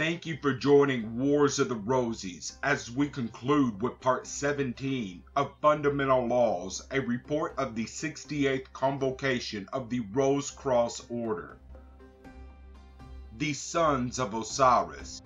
Thank you for joining Wars of the Rosies as we conclude with part 17 of Fundamental Laws, a report of the 68th Convocation of the Rose Cross Order. The Sons of Osiris.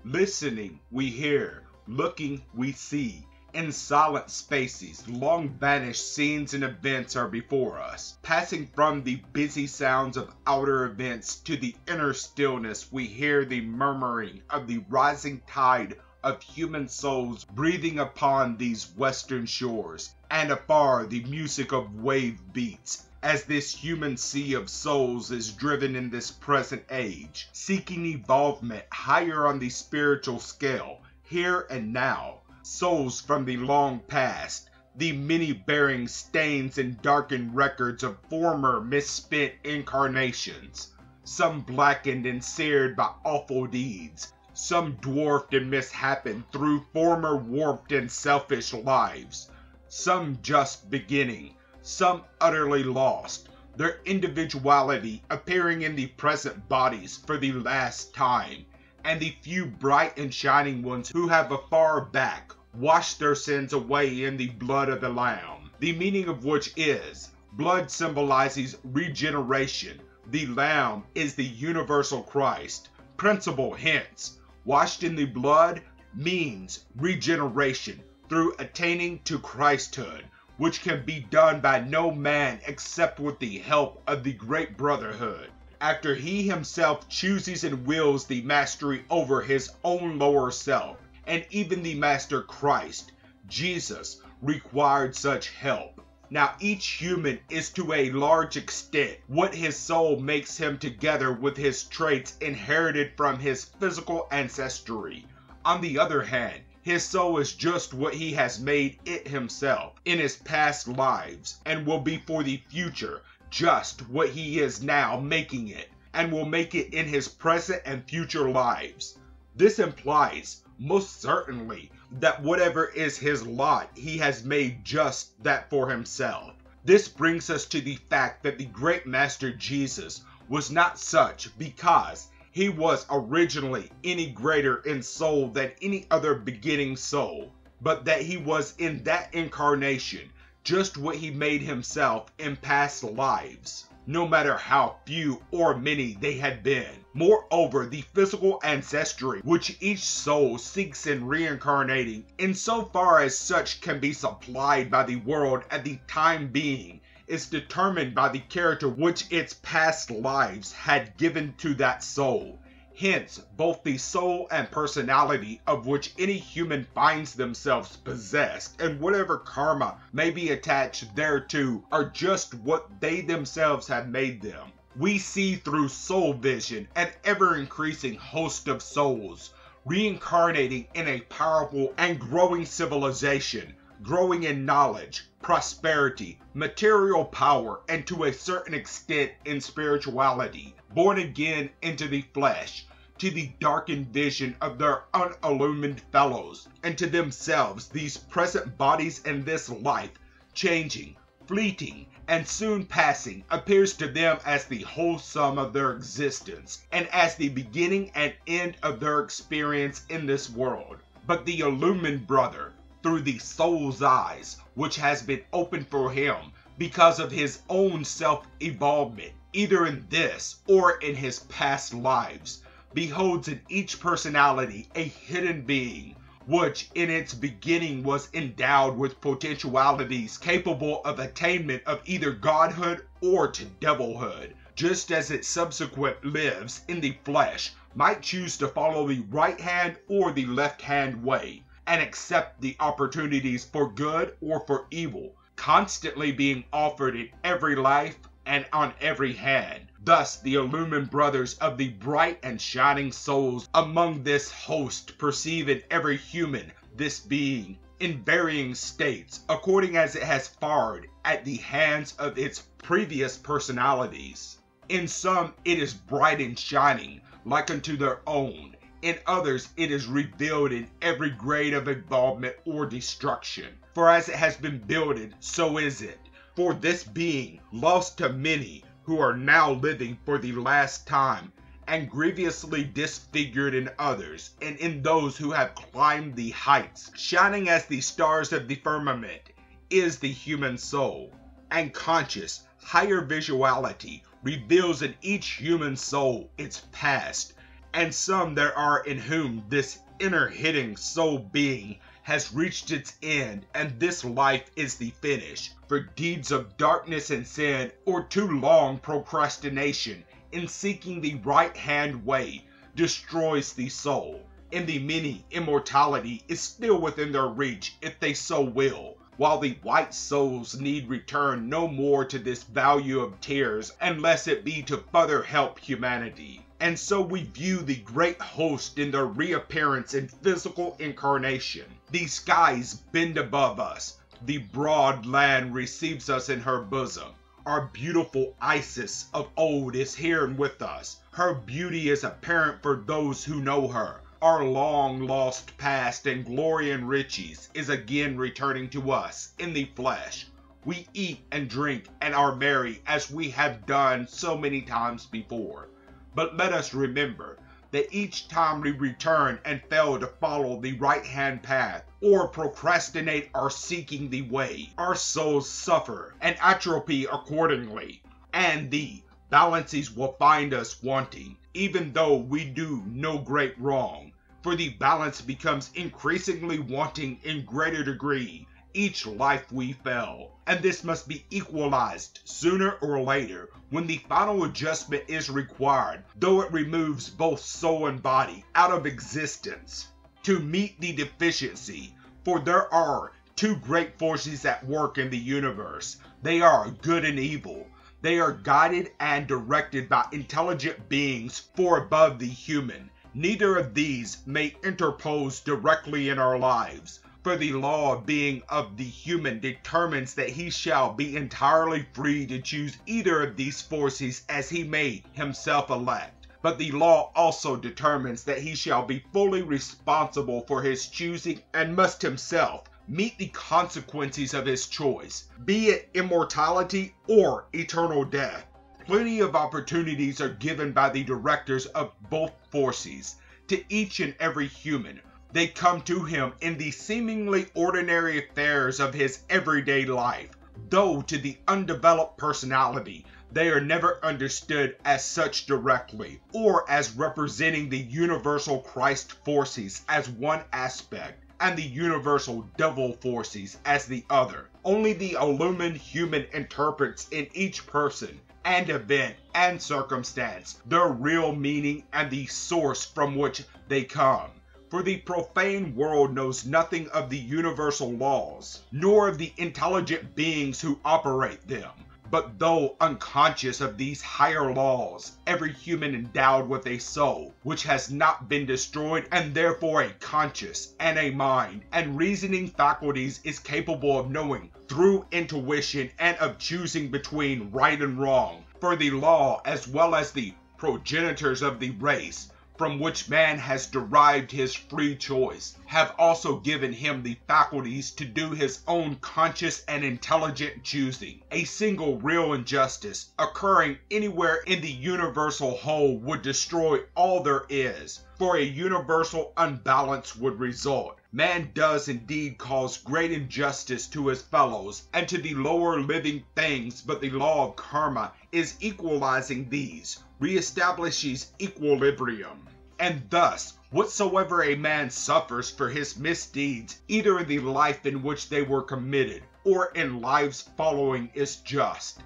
Listening, we hear. Looking, we see. In silent spaces, long-vanished scenes and events are before us. Passing from the busy sounds of outer events to the inner stillness, we hear the murmuring of the rising tide of human souls breathing upon these western shores, and afar the music of wave beats, as this human sea of souls is driven in this present age, seeking evolvement higher on the spiritual scale, here and now. Souls from the long past, the many bearing stains and darkened records of former misspent incarnations, some blackened and seared by awful deeds, some dwarfed and mishappened through former warped and selfish lives, some just beginning, some utterly lost, their individuality appearing in the present bodies for the last time, and the few bright and shining ones who have afar back washed their sins away in the blood of the Lamb, the meaning of which is, blood symbolizes regeneration, the Lamb is the universal Christ, principle hence, washed in the blood means regeneration through attaining to Christhood, which can be done by no man except with the help of the great brotherhood, after he himself chooses and wills the mastery over his own lower self. And even the Master Christ, Jesus, required such help. Now each human is to a large extent what his soul makes him together with his traits inherited from his physical ancestry. On the other hand, his soul is just what he has made it himself in his past lives, and will be for the future just what he is now making it, and will make it in his present and future lives. This implies most certainly that whatever is his lot, he has made just that for himself. This brings us to the fact that the great Master Jesus was not such because he was originally any greater in soul than any other beginning soul, but that he was in that incarnation just what he made himself in past lives, no matter how few or many they had been. Moreover, the physical ancestry which each soul seeks in reincarnating, insofar as such can be supplied by the world at the time being, is determined by the character which its past lives had given to that soul. Hence, both the soul and personality of which any human finds themselves possessed, and whatever karma may be attached thereto, are just what they themselves have made them. We see through soul vision an ever-increasing host of souls, reincarnating in a powerful and growing civilization, growing in knowledge, prosperity, material power, and to a certain extent in spirituality, born again into the flesh, to the darkened vision of their unillumined fellows, and to themselves these present bodies in this life, changing, fleeting, and soon passing, appears to them as the whole sum of their existence, and as the beginning and end of their experience in this world. But the illumined brother, through the soul's eyes, which has been opened for him because of his own self-evolvement, either in this or in his past lives, beholds in each personality a hidden being, which in its beginning was endowed with potentialities capable of attainment of either godhood or to devilhood, just as its subsequent lives in the flesh might choose to follow the right hand or the left hand way, and accept the opportunities for good or for evil, constantly being offered in every life and on every hand. Thus the illumined brothers of the bright and shining souls among this host perceive in every human this being, in varying states, according as it has fared at the hands of its previous personalities. In some it is bright and shining, like unto their own. In others it is revealed in every grade of involvement or destruction. For as it has been builded, so is it. For this being, lost to many, who are now living for the last time, and grievously disfigured in others, and in those who have climbed the heights, shining as the stars of the firmament, is the human soul. And conscious, higher visuality reveals in each human soul its past, and some there are in whom this inner hidden soul being has reached its end, and this life is the finish. For deeds of darkness and sin, or too long procrastination in seeking the right-hand way, destroys the soul. In the many, immortality is still within their reach if they so will, while the white souls need return no more to this value of tears unless it be to further help humanity. And so we view the great host in their reappearance in physical incarnation. The skies bend above us, the broad land receives us in her bosom. Our beautiful Isis of old is here with us. Her beauty is apparent for those who know her. Our long-lost past and glory and riches is again returning to us in the flesh. We eat and drink and are merry as we have done so many times before. But let us remember that each time we return and fail to follow the right-hand path, or procrastinate our seeking the way, our souls suffer and atrophy accordingly, and the balances will find us wanting, even though we do no great wrong, for the balance becomes increasingly wanting in greater degree each life we fail, and this must be equalized sooner or later when the final adjustment is required, though it removes both soul and body out of existence, to meet the deficiency. For there are two great forces at work in the universe. They are good and evil. They are guided and directed by intelligent beings far above the human. Neither of these may interpose directly in our lives, for the law of being of the human determines that he shall be entirely free to choose either of these forces as he may himself elect. But the law also determines that he shall be fully responsible for his choosing and must himself meet the consequences of his choice, be it immortality or eternal death. Plenty of opportunities are given by the directors of both forces to each and every human. They come to him in the seemingly ordinary affairs of his everyday life, though to the undeveloped personality, they are never understood as such directly, or as representing the universal Christ forces as one aspect, and the universal devil forces as the other. Only the illumined human interprets in each person and event and circumstance their real meaning and the source from which they come. For the profane world knows nothing of the universal laws, nor of the intelligent beings who operate them. But though unconscious of these higher laws, every human endowed with a soul, which has not been destroyed, and therefore a conscience, and a mind, and reasoning faculties, is capable of knowing through intuition and of choosing between right and wrong. For the law, as well as the progenitors of the race, from which man has derived his free choice, have also given him the faculties to do his own conscious and intelligent choosing. A single real injustice occurring anywhere in the universal whole would destroy all there is, for a universal unbalance would result. Man does indeed cause great injustice to his fellows and to the lower living things, but the law of karma is equalizing these, reestablishes equilibrium. And thus, whatsoever a man suffers for his misdeeds, either in the life in which they were committed, or in lives following, is just.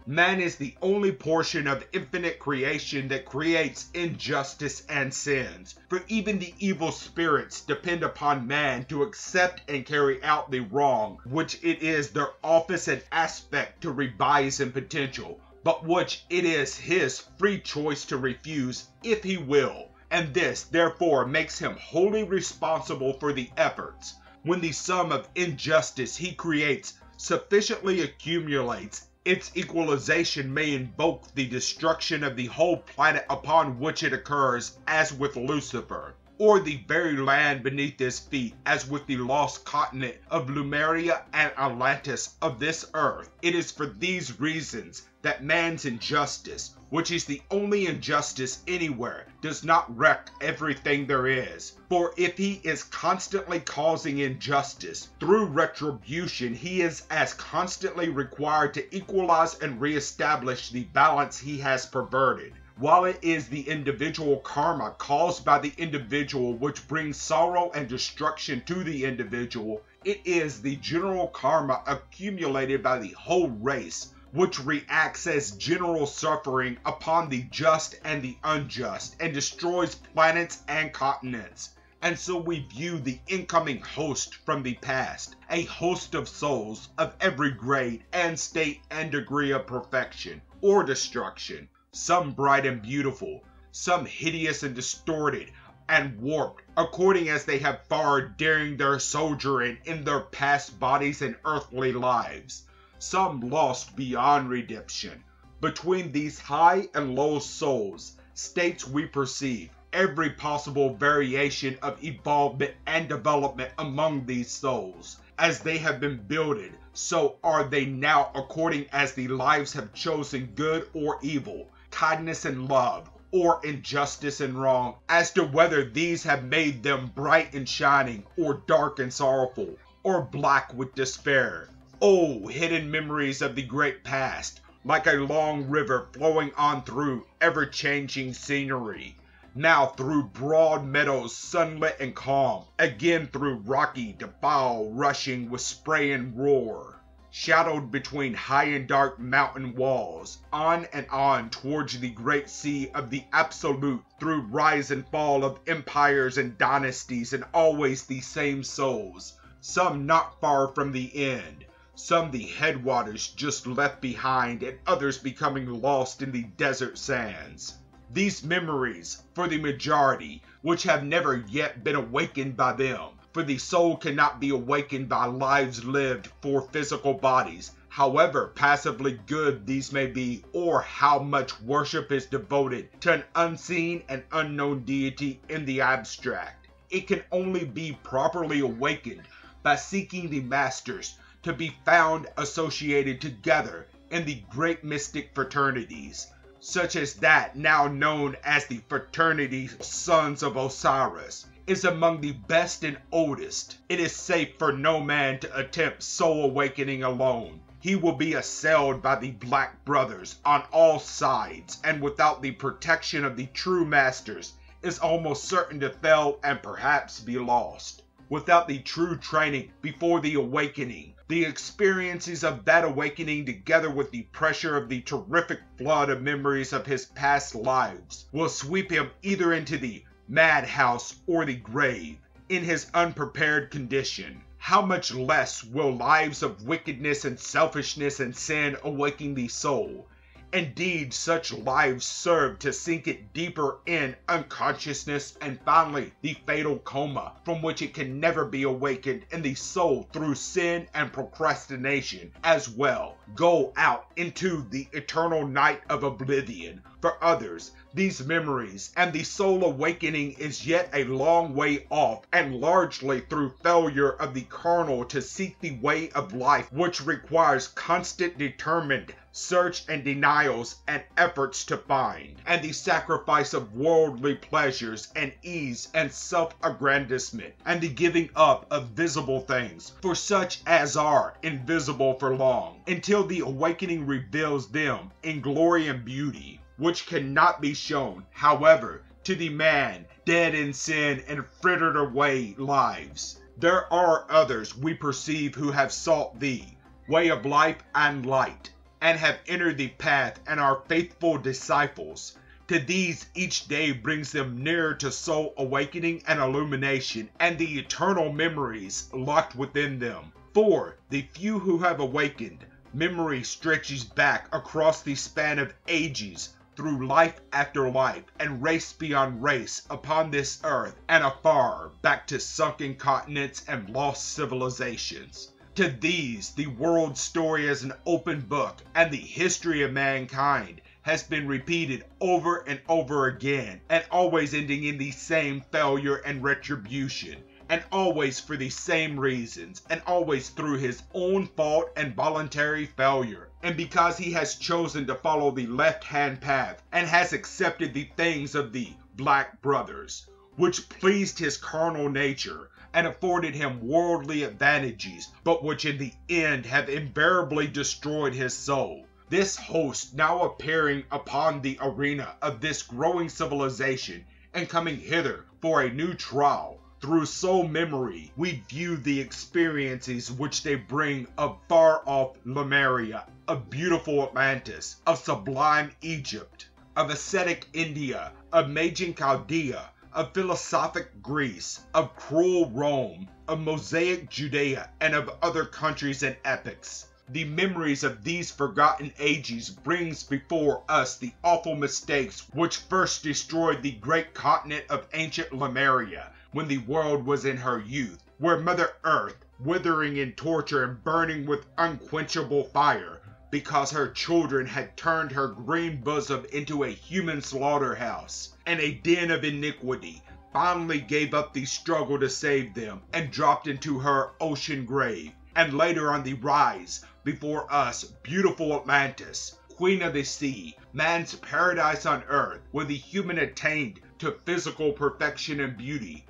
Man is the only portion of infinite creation that creates injustice and sins, for even the evil spirits depend upon man to accept and carry out the wrong, which it is their office and aspect to revise in potential, but which it is his free choice to refuse if he will, and this therefore makes him wholly responsible for the efforts. When the sum of injustice he creates sufficiently accumulates, its equalization may invoke the destruction of the whole planet upon which it occurs, as with Lucifer, or the very land beneath his feet, as with the lost continent of Lemuria and Atlantis of this earth. It is for these reasons that man's injustice, which is the only injustice anywhere, does not wreck everything there is. For if he is constantly causing injustice, through retribution he is as constantly required to equalize and reestablish the balance he has perverted. While it is the individual karma caused by the individual which brings sorrow and destruction to the individual, it is the general karma accumulated by the whole race which reacts as general suffering upon the just and the unjust and destroys planets and continents. And so we view the incoming host from the past, a host of souls of every grade and state and degree of perfection or destruction, some bright and beautiful, some hideous and distorted and warped according as they have fared during their sojourn in their past bodies and earthly lives, some lost beyond redemption. Between these high and low souls, states we perceive every possible variation of evolvement and development among these souls. As they have been builded, so are they now according as the lives have chosen good or evil, kindness and love, or injustice and wrong, as to whether these have made them bright and shining, or dark and sorrowful, or black with despair. Oh, hidden memories of the great past, like a long river flowing on through ever-changing scenery. Now through broad meadows sunlit and calm, again through rocky defile rushing with spray and roar. Shadowed between high and dark mountain walls, on and on towards the great sea of the absolute, through rise and fall of empires and dynasties, and always the same souls, some not far from the end, some the headwaters just left behind, and others becoming lost in the desert sands. These memories, for the majority, which have never yet been awakened by them, for the soul cannot be awakened by lives lived for physical bodies, however passively good these may be, or how much worship is devoted to an unseen and unknown deity in the abstract. It can only be properly awakened by seeking the masters to be found associated together in the great mystic fraternities, such as that now known as the Fraternity Sons of Osiris, is among the best and oldest. It is safe for no man to attempt soul awakening alone. He will be assailed by the Black Brothers on all sides, and without the protection of the true masters, is almost certain to fail and perhaps be lost. Without the true training before the awakening, the experiences of that awakening together with the pressure of the terrific flood of memories of his past lives will sweep him either into the madhouse or the grave in his unprepared condition. How much less will lives of wickedness and selfishness and sin awaken the soul? Indeed, such lives serve to sink it deeper in unconsciousness and finally the fatal coma from which it can never be awakened in the soul through sin and procrastination as well. Go out into the eternal night of oblivion. For others, these memories and the soul awakening is yet a long way off, and largely through failure of the carnal to seek the way of life, which requires constant determined search and denials and efforts to find, and the sacrifice of worldly pleasures and ease and self-aggrandizement, and the giving up of visible things for such as are invisible for long, until the awakening reveals them in glory and beauty, which cannot be shown, however, to the man dead in sin and frittered away lives. There are others we perceive who have sought the way of life and light, and have entered the path and are faithful disciples. To these each day brings them nearer to soul awakening and illumination and the eternal memories locked within them. For the few who have awakened, memory stretches back across the span of ages, through life after life, and race beyond race upon this earth and afar, back to sunken continents and lost civilizations. To these, the world's story is an open book, and the history of mankind has been repeated over and over again, and always ending in the same failure and retribution, and always for the same reasons, and always through his own fault and voluntary failure. and because he has chosen to follow the left-hand path and has accepted the things of the Black Brothers, which pleased his carnal nature and afforded him worldly advantages, but which in the end have invariably destroyed his soul. This host now appearing upon the arena of this growing civilization and coming hither for a new trial, through soul memory, we view the experiences which they bring of far-off Lemuria, of beautiful Atlantis, of sublime Egypt, of ascetic India, of Magian Chaldea, of philosophic Greece, of cruel Rome, of Mosaic Judea, and of other countries and epochs. The memories of these forgotten ages brings before us the awful mistakes which first destroyed the great continent of ancient Lemuria, when the world was in her youth, where Mother Earth, withering in torture and burning with unquenchable fire, because her children had turned her green bosom into a human slaughterhouse, and a den of iniquity, finally gave up the struggle to save them, and dropped into her ocean grave, and later on the rise, before us, beautiful Atlantis, queen of the sea, man's paradise on earth, where the human attained to physical perfection and beauty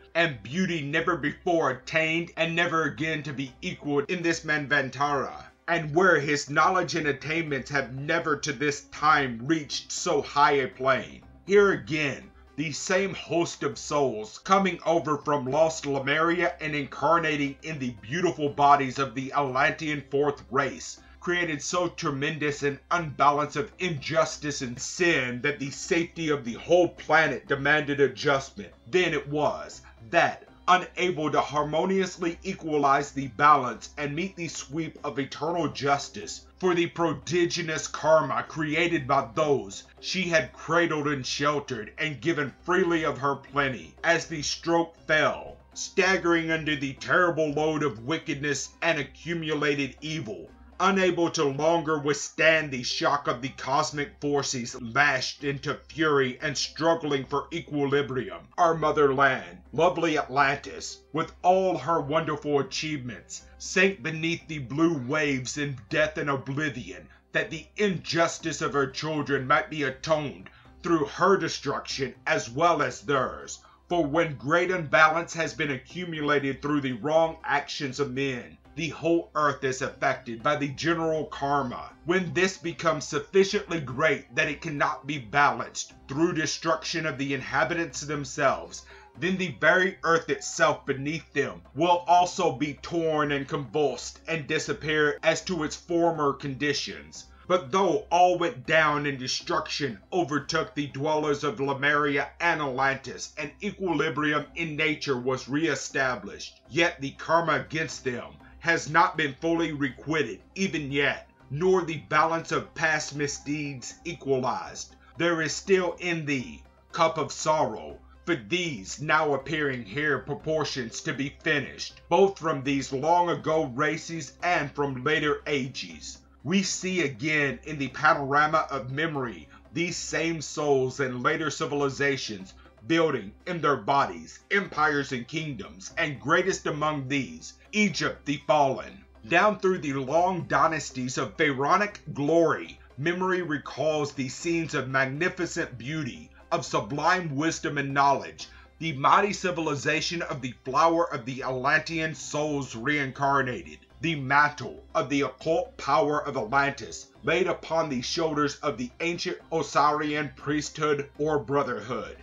never before attained and never again to be equaled in this Manvantara, and where his knowledge and attainments have never to this time reached so high a plane. Here again, the same host of souls coming over from lost Lemuria and incarnating in the beautiful bodies of the Atlantean fourth race, created so tremendous an unbalance of injustice and sin that the safety of the whole planet demanded adjustment. Then it was that, unable to harmoniously equalize the balance and meet the sweep of eternal justice for the prodigious karma created by those she had cradled and sheltered and given freely of her plenty, as the stroke fell, staggering under the terrible load of wickedness and accumulated evil, unable to longer withstand the shock of the cosmic forces lashed into fury and struggling for equilibrium. Our motherland, lovely Atlantis, with all her wonderful achievements, sank beneath the blue waves in death and oblivion, that the injustice of her children might be atoned through her destruction as well as theirs. For when great imbalance has been accumulated through the wrong actions of men, the whole earth is affected by the general karma. When this becomes sufficiently great that it cannot be balanced through destruction of the inhabitants themselves, then the very earth itself beneath them will also be torn and convulsed and disappear as to its former conditions. But though all went down and destruction overtook the dwellers of Lemuria and Atlantis, and equilibrium in nature was re-established, yet the karma against them has not been fully requited even yet, nor the balance of past misdeeds equalized. There is still in thee cup of sorrow, for these now appearing here proportions to be finished, both from these long ago races and from later ages. We see again in the panorama of memory these same souls and later civilizations building in their bodies empires and kingdoms, and greatest among these, Egypt the fallen. Down through the long dynasties of pharaonic glory, memory recalls the scenes of magnificent beauty, of sublime wisdom and knowledge, the mighty civilization of the flower of the Atlantean souls reincarnated, the mantle of the occult power of Atlantis laid upon the shoulders of the ancient Osirian priesthood or brotherhood.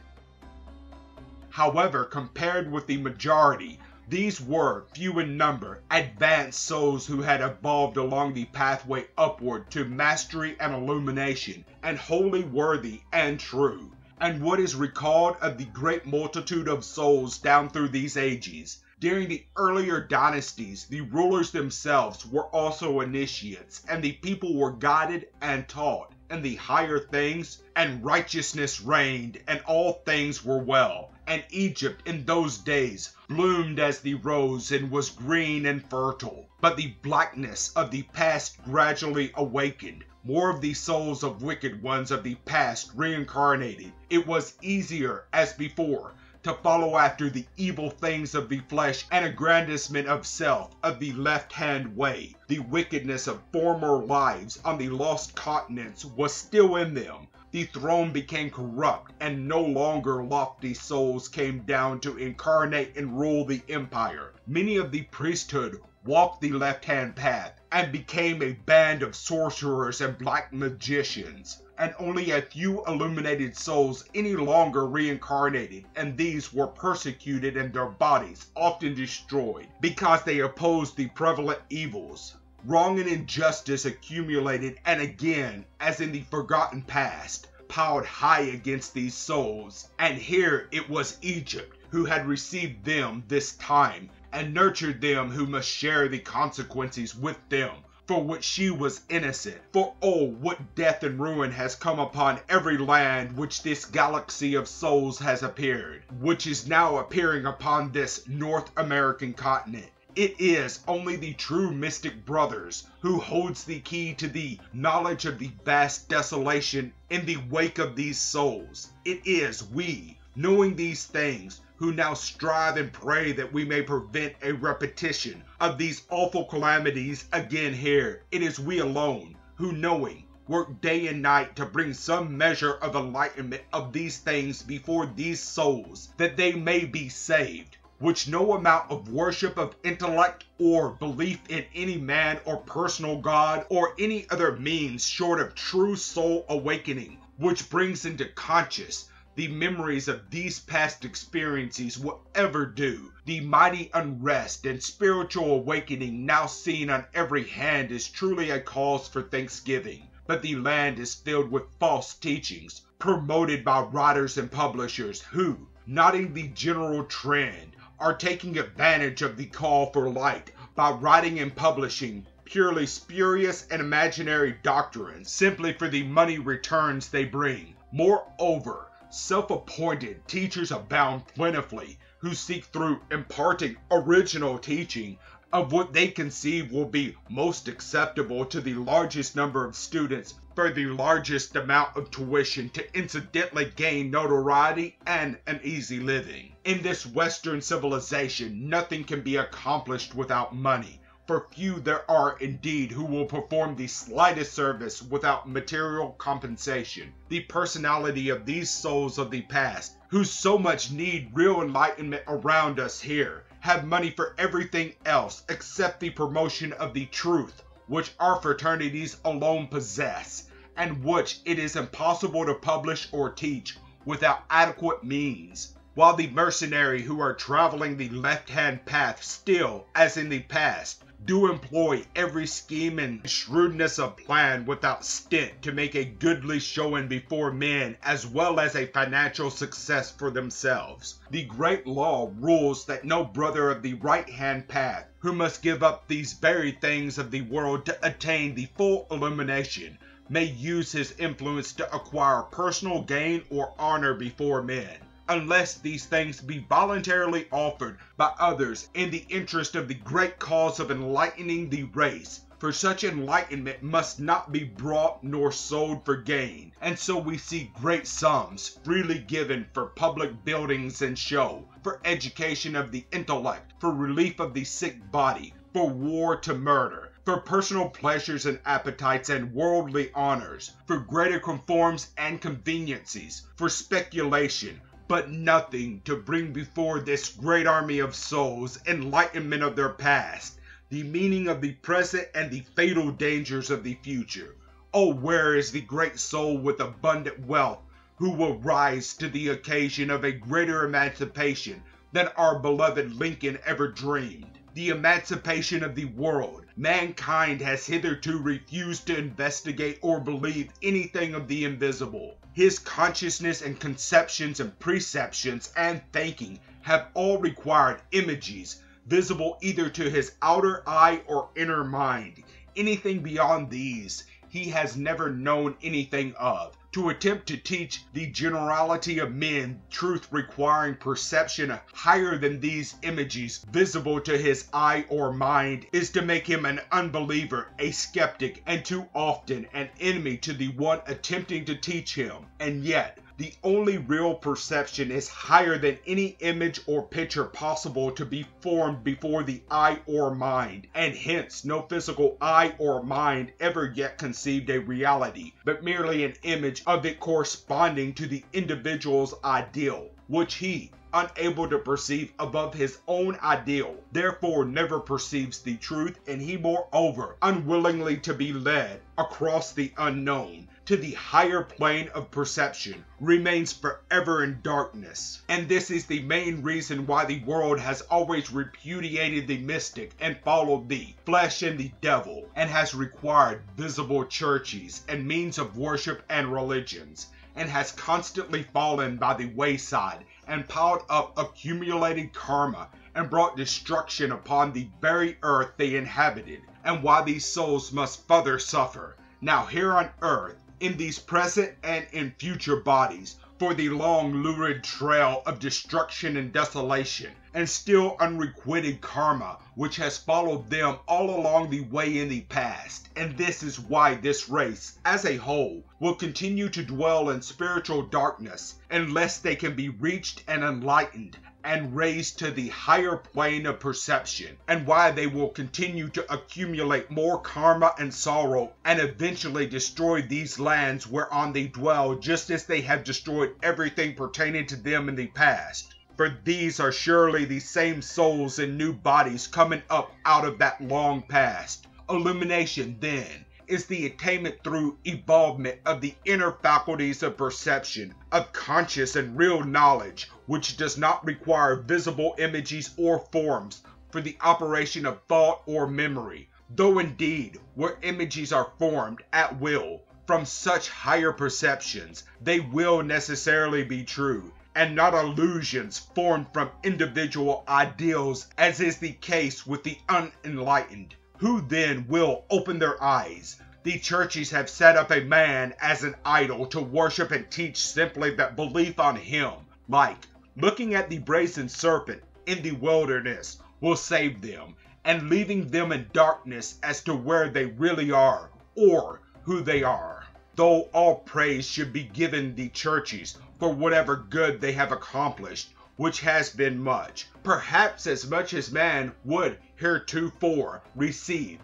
However, compared with the majority, these were, few in number, advanced souls who had evolved along the pathway upward to mastery and illumination, and wholly worthy and true. And what is recalled of the great multitude of souls down through these ages? During the earlier dynasties, the rulers themselves were also initiates, and the people were guided and taught in the higher things, and righteousness reigned, and all things were well. And Egypt in those days bloomed as the rose and was green and fertile. But the blackness of the past gradually awakened. More of the souls of wicked ones of the past reincarnated. It was easier, as before, to follow after the evil things of the flesh and aggrandizement of self of the left-hand way. The wickedness of former lives on the lost continents was still in them. The throne became corrupt, and no longer lofty souls came down to incarnate and rule the empire. Many of the priesthood walked the left-hand path and became a band of sorcerers and black magicians, and only a few illuminated souls any longer reincarnated, and these were persecuted and their bodies often destroyed because they opposed the prevalent evils. Wrong and injustice accumulated, and again, as in the forgotten past, piled high against these souls, and here it was Egypt who had received them this time, and nurtured them who must share the consequences with them, for which she was innocent. For oh, what death and ruin has come upon every land which this galaxy of souls has appeared, which is now appearing upon this North American continent. It is only the true mystic brothers who holds the key to the knowledge of the vast desolation in the wake of these souls. It is we, knowing these things, who now strive and pray that we may prevent a repetition of these awful calamities again here. It is we alone who, knowing, work day and night to bring some measure of enlightenment of these things before these souls, that they may be saved, which no amount of worship of intellect or belief in any man or personal God or any other means short of true soul awakening, which brings into conscious the memories of these past experiences will ever do. The mighty unrest and spiritual awakening now seen on every hand is truly a cause for thanksgiving, but the land is filled with false teachings promoted by writers and publishers who, noting the general trend, are taking advantage of the call for light by writing and publishing purely spurious and imaginary doctrines simply for the money returns they bring. Moreover, self-appointed teachers abound plentifully who seek through imparting original teaching of what they conceive will be most acceptable to the largest number of students for the largest amount of tuition to incidentally gain notoriety and an easy living. In this Western civilization, nothing can be accomplished without money, for few there are indeed who will perform the slightest service without material compensation. The personality of these souls of the past, who so much need real enlightenment around us here, have money for everything else except the promotion of the truth, which our fraternities alone possess, and which it is impossible to publish or teach without adequate means. While the mercenary who are traveling the left-hand path still, as in the past, do employ every scheme and shrewdness of plan without stint to make a goodly showing before men as well as a financial success for themselves. The great law rules that no brother of the right-hand path, who must give up these very things of the world to attain the full illumination, may use his influence to acquire personal gain or honor before men, unless these things be voluntarily offered by others in the interest of the great cause of enlightening the race. For such enlightenment must not be bought nor sold for gain, and so we see great sums freely given for public buildings and show, for education of the intellect, for relief of the sick body, for war to murder, for personal pleasures and appetites and worldly honors, for greater conforms and conveniencies, for speculation, but nothing to bring before this great army of souls enlightenment of their past, the meaning of the present and the fatal dangers of the future. Oh, where is the great soul with abundant wealth who will rise to the occasion of a greater emancipation than our beloved Lincoln ever dreamed? The emancipation of the world. Mankind has hitherto refused to investigate or believe anything of the invisible. His consciousness and conceptions and perceptions and thinking have all required images, visible either to his outer eye or inner mind. Anything beyond these, he has never known anything of. To attempt to teach the generality of men truth requiring perception higher than these images visible to his eye or mind is to make him an unbeliever, a skeptic, and too often an enemy to the one attempting to teach him. And yet, The only real perception is higher than any image or picture possible to be formed before the eye or mind, and hence no physical eye or mind ever yet conceived a reality, but merely an image of it corresponding to the individual's ideal, which he, unable to perceive above his own ideal, therefore never perceives the truth, and he moreover, unwillingly to be led across the unknown to the higher plane of perception, remains forever in darkness. And this is the main reason why the world has always repudiated the mystic and followed the flesh and the devil, and has required visible churches and means of worship and religions, and has constantly fallen by the wayside and piled up accumulated karma and brought destruction upon the very earth they inhabited, and why these souls must further suffer, now here on earth, in these present and in future bodies, for the long lurid trail of destruction and desolation, and still unrequited karma which has followed them all along the way in the past. And this is why this race, as a whole, will continue to dwell in spiritual darkness unless they can be reached and enlightened and raised to the higher plane of perception, and why they will continue to accumulate more karma and sorrow and eventually destroy these lands whereon they dwell, just as they have destroyed everything pertaining to them in the past. For these are surely the same souls in new bodies coming up out of that long past. Illumination, then, is the attainment through evolvement of the inner faculties of perception, of conscious and real knowledge, which does not require visible images or forms for the operation of thought or memory, though indeed, where images are formed at will from such higher perceptions, they will necessarily be true, and not illusions formed from individual ideals, as is the case with the unenlightened. Who then will open their eyes? The churches have set up a man as an idol to worship and teach simply that belief on him, like looking at the brazen serpent in the wilderness, will save them, and leaving them in darkness as to where they really are, or who they are. Though all praise should be given the churches for whatever good they have accomplished, which has been much, perhaps as much as man would heretofore receive.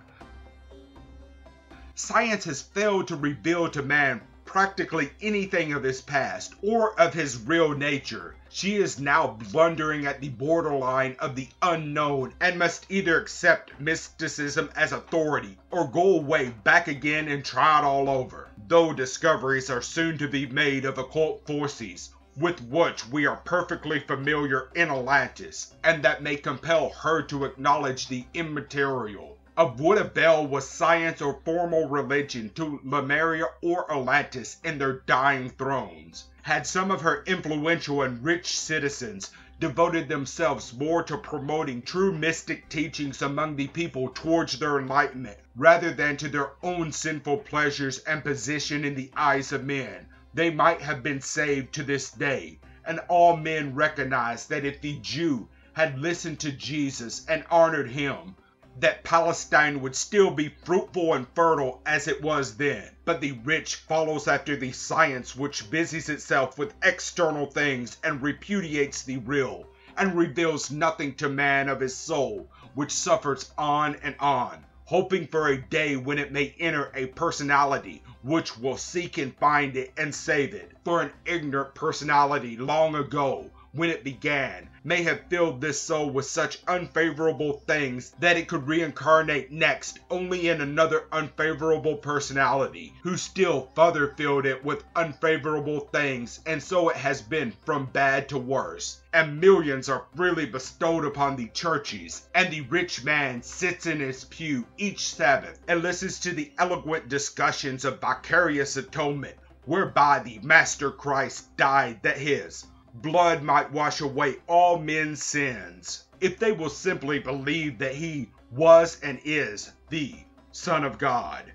Science has failed to reveal to man practically anything of his past or of his real nature. She is now blundering at the borderline of the unknown and must either accept mysticism as authority or go away back again and try it all over, though discoveries are soon to be made of occult forces with which we are perfectly familiar in Atlantis, and that may compel her to acknowledge the immaterial. Of what avail was science or formal religion to Lemuria or Atlantis in their dying thrones, had some of her influential and rich citizens devoted themselves more to promoting true mystic teachings among the people towards their enlightenment, rather than to their own sinful pleasures and position in the eyes of men, they might have been saved to this day, and all men recognize that if the Jew had listened to Jesus and honored him, that Palestine would still be fruitful and fertile as it was then. But the rich follows after the science which busies itself with external things and repudiates the real, and reveals nothing to man of his soul, which suffers on and on, hoping for a day when it may enter a personality which will seek and find it and save it. For an ignorant personality long ago, when it began, may have filled this soul with such unfavorable things that it could reincarnate next only in another unfavorable personality, who still further filled it with unfavorable things, and so it has been from bad to worse. And millions are freely bestowed upon the churches, and the rich man sits in his pew each Sabbath and listens to the eloquent discussions of vicarious atonement, whereby the Master Christ died that his blood might wash away all men's sins, if they will simply believe that he was and is the Son of God.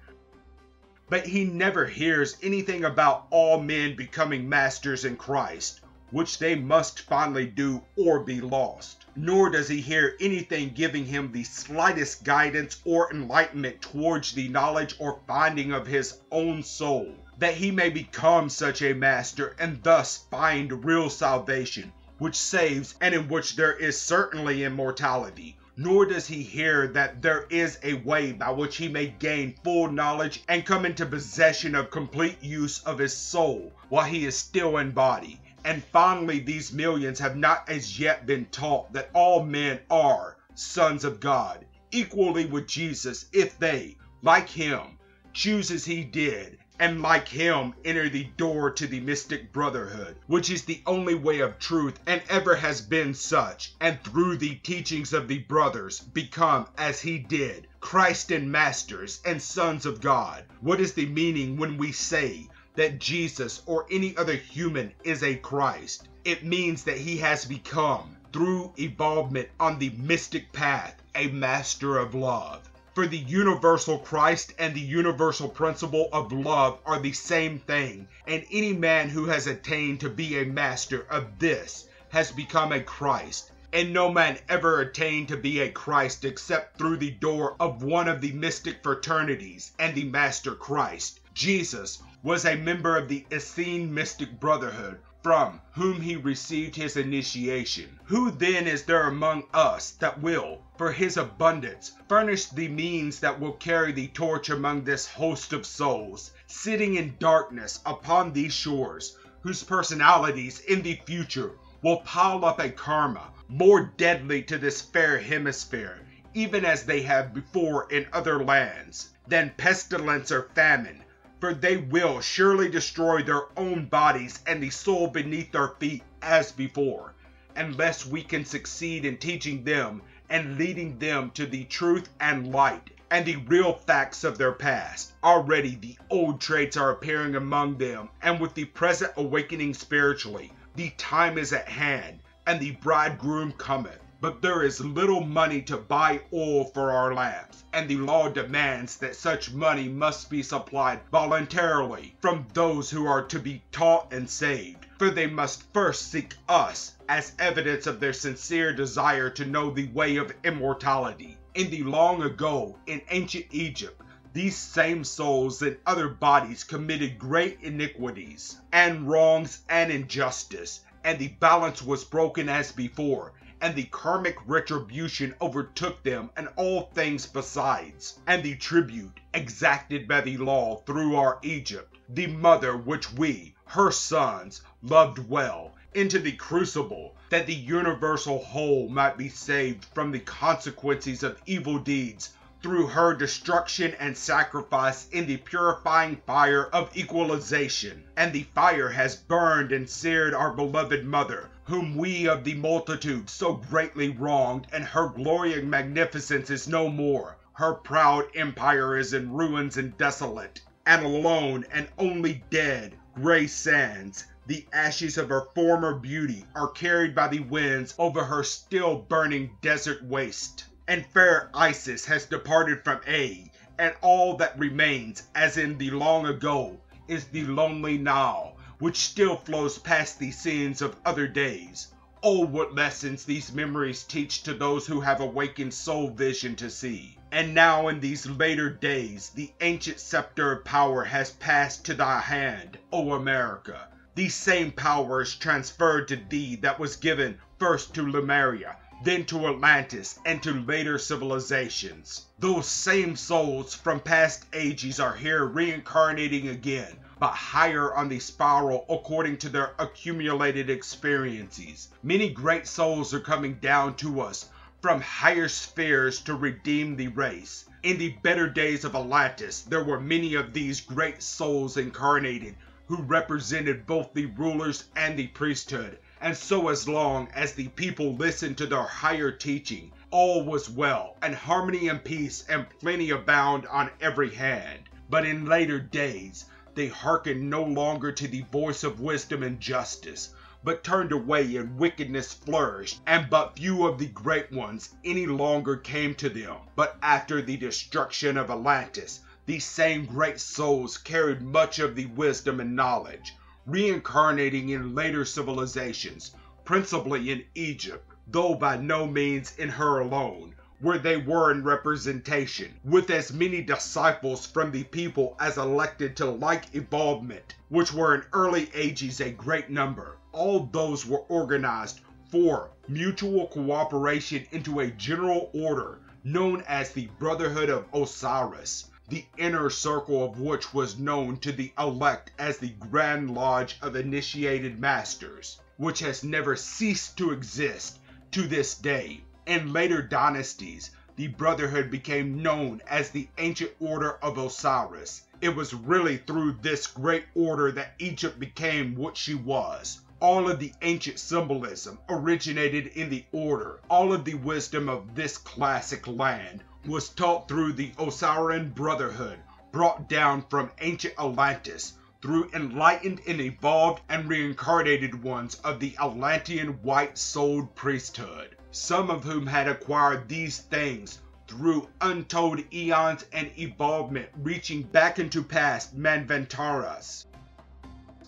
But he never hears anything about all men becoming masters in Christ, which they must finally do or be lost. Nor does he hear anything giving him the slightest guidance or enlightenment towards the knowledge or finding of his own soul. that he may become such a master and thus find real salvation, which saves and in which there is certainly immortality. Nor does he hear that there is a way by which he may gain full knowledge and come into possession of complete use of his soul while he is still in body. And finally, these millions have not as yet been taught that all men are sons of God, equally with Jesus, if they, like him, choose as he did, and like him enter the door to the mystic brotherhood, which is the only way of truth and ever has been such, and through the teachings of the brothers become, as he did, Christ and masters and sons of God. What is the meaning when we say that Jesus or any other human is a Christ? It means that he has become, through evolvement on the mystic path, a master of love. For the universal Christ and the universal principle of love are the same thing, and any man who has attained to be a master of this has become a Christ. And no man ever attained to be a Christ except through the door of one of the mystic fraternities and the Master Christ. Jesus was a member of the Essene Mystic Brotherhood, from whom he received his initiation. Who then is there among us that will, for his abundance, furnish the means that will carry the torch among this host of souls, sitting in darkness upon these shores, whose personalities in the future will pile up a karma more deadly to this fair hemisphere, even as they have before in other lands, than pestilence or famine? For they will surely destroy their own bodies and the soul beneath their feet as before, unless we can succeed in teaching them and leading them to the truth and light and the real facts of their past. Already the old traits are appearing among them, and with the present awakening spiritually, the time is at hand, and the bridegroom cometh. But there is little money to buy oil for our lamps, and the law demands that such money must be supplied voluntarily from those who are to be taught and saved, for they must first seek us as evidence of their sincere desire to know the way of immortality. In the long ago, in ancient Egypt, these same souls in other bodies committed great iniquities and wrongs and injustice, and the balance was broken as before, and the karmic retribution overtook them and all things besides, and the tribute exacted by the law through our Egypt, the mother which we, her sons, loved well, into the crucible, that the universal whole might be saved from the consequences of evil deeds through her destruction and sacrifice in the purifying fire of equalization. And the fire has burned and seared our beloved mother, whom we of the multitude so greatly wronged, and her glory and magnificence is no more. Her proud empire is in ruins and desolate, and alone and only dead, gray sands, the ashes of her former beauty, are carried by the winds over her still burning desert waste. And fair Isis has departed from A, and all that remains, as in the long ago, is the lonely Nile, which still flows past the scenes of other days. Oh, what lessons these memories teach to those who have awakened soul vision to see. And now in these later days, the ancient scepter of power has passed to thy hand, O America. The same power is transferred to thee that was given first to Lemuria, then to Atlantis, and to later civilizations. Those same souls from past ages are here reincarnating again, but higher on the spiral according to their accumulated experiences. Many great souls are coming down to us from higher spheres to redeem the race. In the better days of Atlantis, there were many of these great souls incarnated who represented both the rulers and the priesthood. And so as long as the people listened to their higher teaching, all was well, and harmony and peace and plenty abound on every hand. But in later days, they hearkened no longer to the voice of wisdom and justice, but turned away and wickedness flourished, and but few of the great ones any longer came to them. But after the destruction of Atlantis, these same great souls carried much of the wisdom and knowledge, reincarnating in later civilizations, principally in Egypt, though by no means in her alone, where they were in representation, with as many disciples from the people as elected to like evolvement, which were in early ages a great number. All those were organized for mutual cooperation into a general order known as the Brotherhood of Osiris, the inner circle of which was known to the elect as the Grand Lodge of Initiated Masters, which has never ceased to exist to this day. In later dynasties, the Brotherhood became known as the Ancient Order of Osiris. It was really through this great order that Egypt became what she was. All of the ancient symbolism originated in the order. All of the wisdom of this classic land was taught through the Osirian Brotherhood, brought down from ancient Atlantis through enlightened and evolved and reincarnated ones of the Atlantean white-souled priesthood, some of whom had acquired these things through untold eons and evolvement reaching back into past Manvantaras.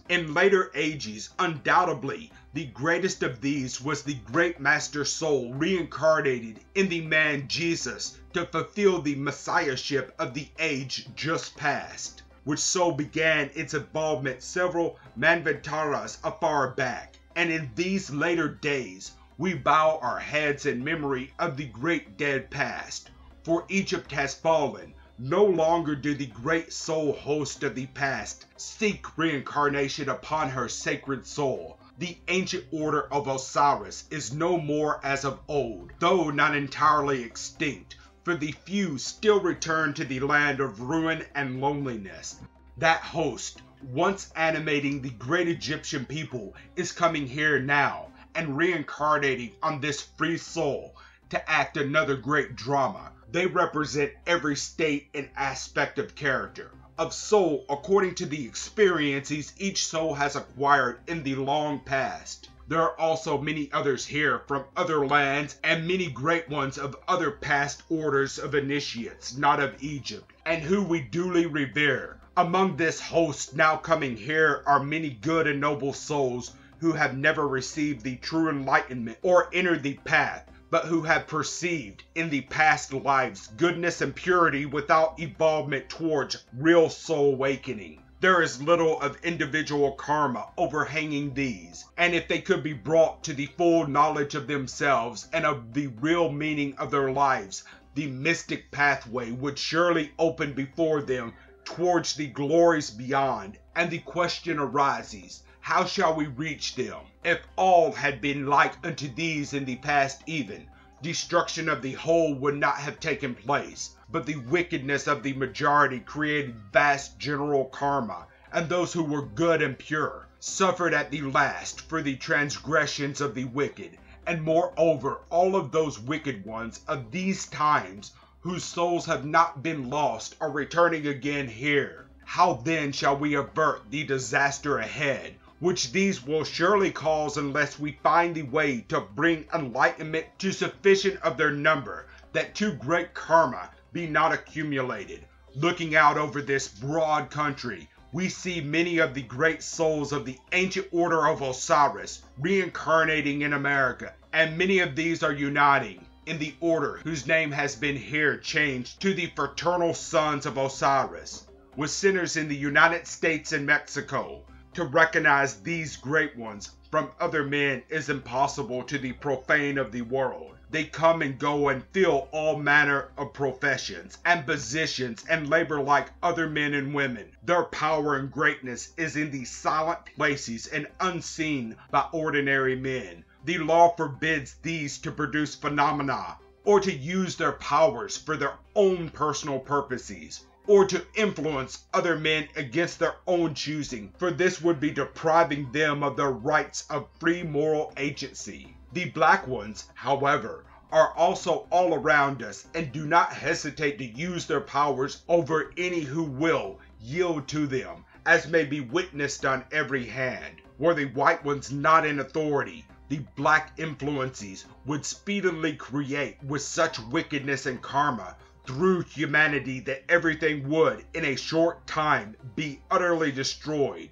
In later ages, undoubtedly, the greatest of these was the Great Master Soul reincarnated in the man Jesus to fulfill the messiahship of the age just past, which so began its involvement several Manvantaras afar back. And in these later days, we bow our heads in memory of the great dead past, for Egypt has fallen. No longer do the great soul host of the past seek reincarnation upon her sacred soul. The ancient order of Osiris is no more as of old, though not entirely extinct, for the few still return to the land of ruin and loneliness. That host, once animating the great Egyptian people, is coming here now and reincarnating on this free soul to act another great drama. They represent every state and aspect of character, of soul according to the experiences each soul has acquired in the long past. There are also many others here from other lands and many great ones of other past orders of initiates, not of Egypt, and who we duly revere. Among this host now coming here are many good and noble souls who have never received the true enlightenment or entered the path, but who have perceived in the past lives goodness and purity without evolvement towards real soul awakening. There is little of individual karma overhanging these, and if they could be brought to the full knowledge of themselves and of the real meaning of their lives, the mystic pathway would surely open before them towards the glories beyond, and the question arises, how shall we reach them? If all had been like unto these in the past even, destruction of the whole would not have taken place, but the wickedness of the majority created vast general karma, and those who were good and pure suffered at the last for the transgressions of the wicked, and moreover all of those wicked ones of these times whose souls have not been lost are returning again here. How then shall we avert the disaster ahead, which these will surely cause unless we find the way to bring enlightenment to sufficient of their number that too great karma be not accumulated? Looking out over this broad country, we see many of the great souls of the ancient order of Osiris reincarnating in America, and many of these are uniting in the order whose name has been here changed to the Fraternal Sons of Osiris, with centers in the United States and Mexico. To recognize these great ones from other men is impossible to the profane of the world. They come and go and fill all manner of professions and positions and labor like other men and women. Their power and greatness is in the silent places and unseen by ordinary men. The law forbids these to produce phenomena or to use their powers for their own personal purposes, or to influence other men against their own choosing, for this would be depriving them of their rights of free moral agency. The black ones, however, are also all around us and do not hesitate to use their powers over any who will yield to them, as may be witnessed on every hand. Were the white ones not in authority, the black influences would speedily create with such wickedness and karma through humanity that everything would, in a short time, be utterly destroyed.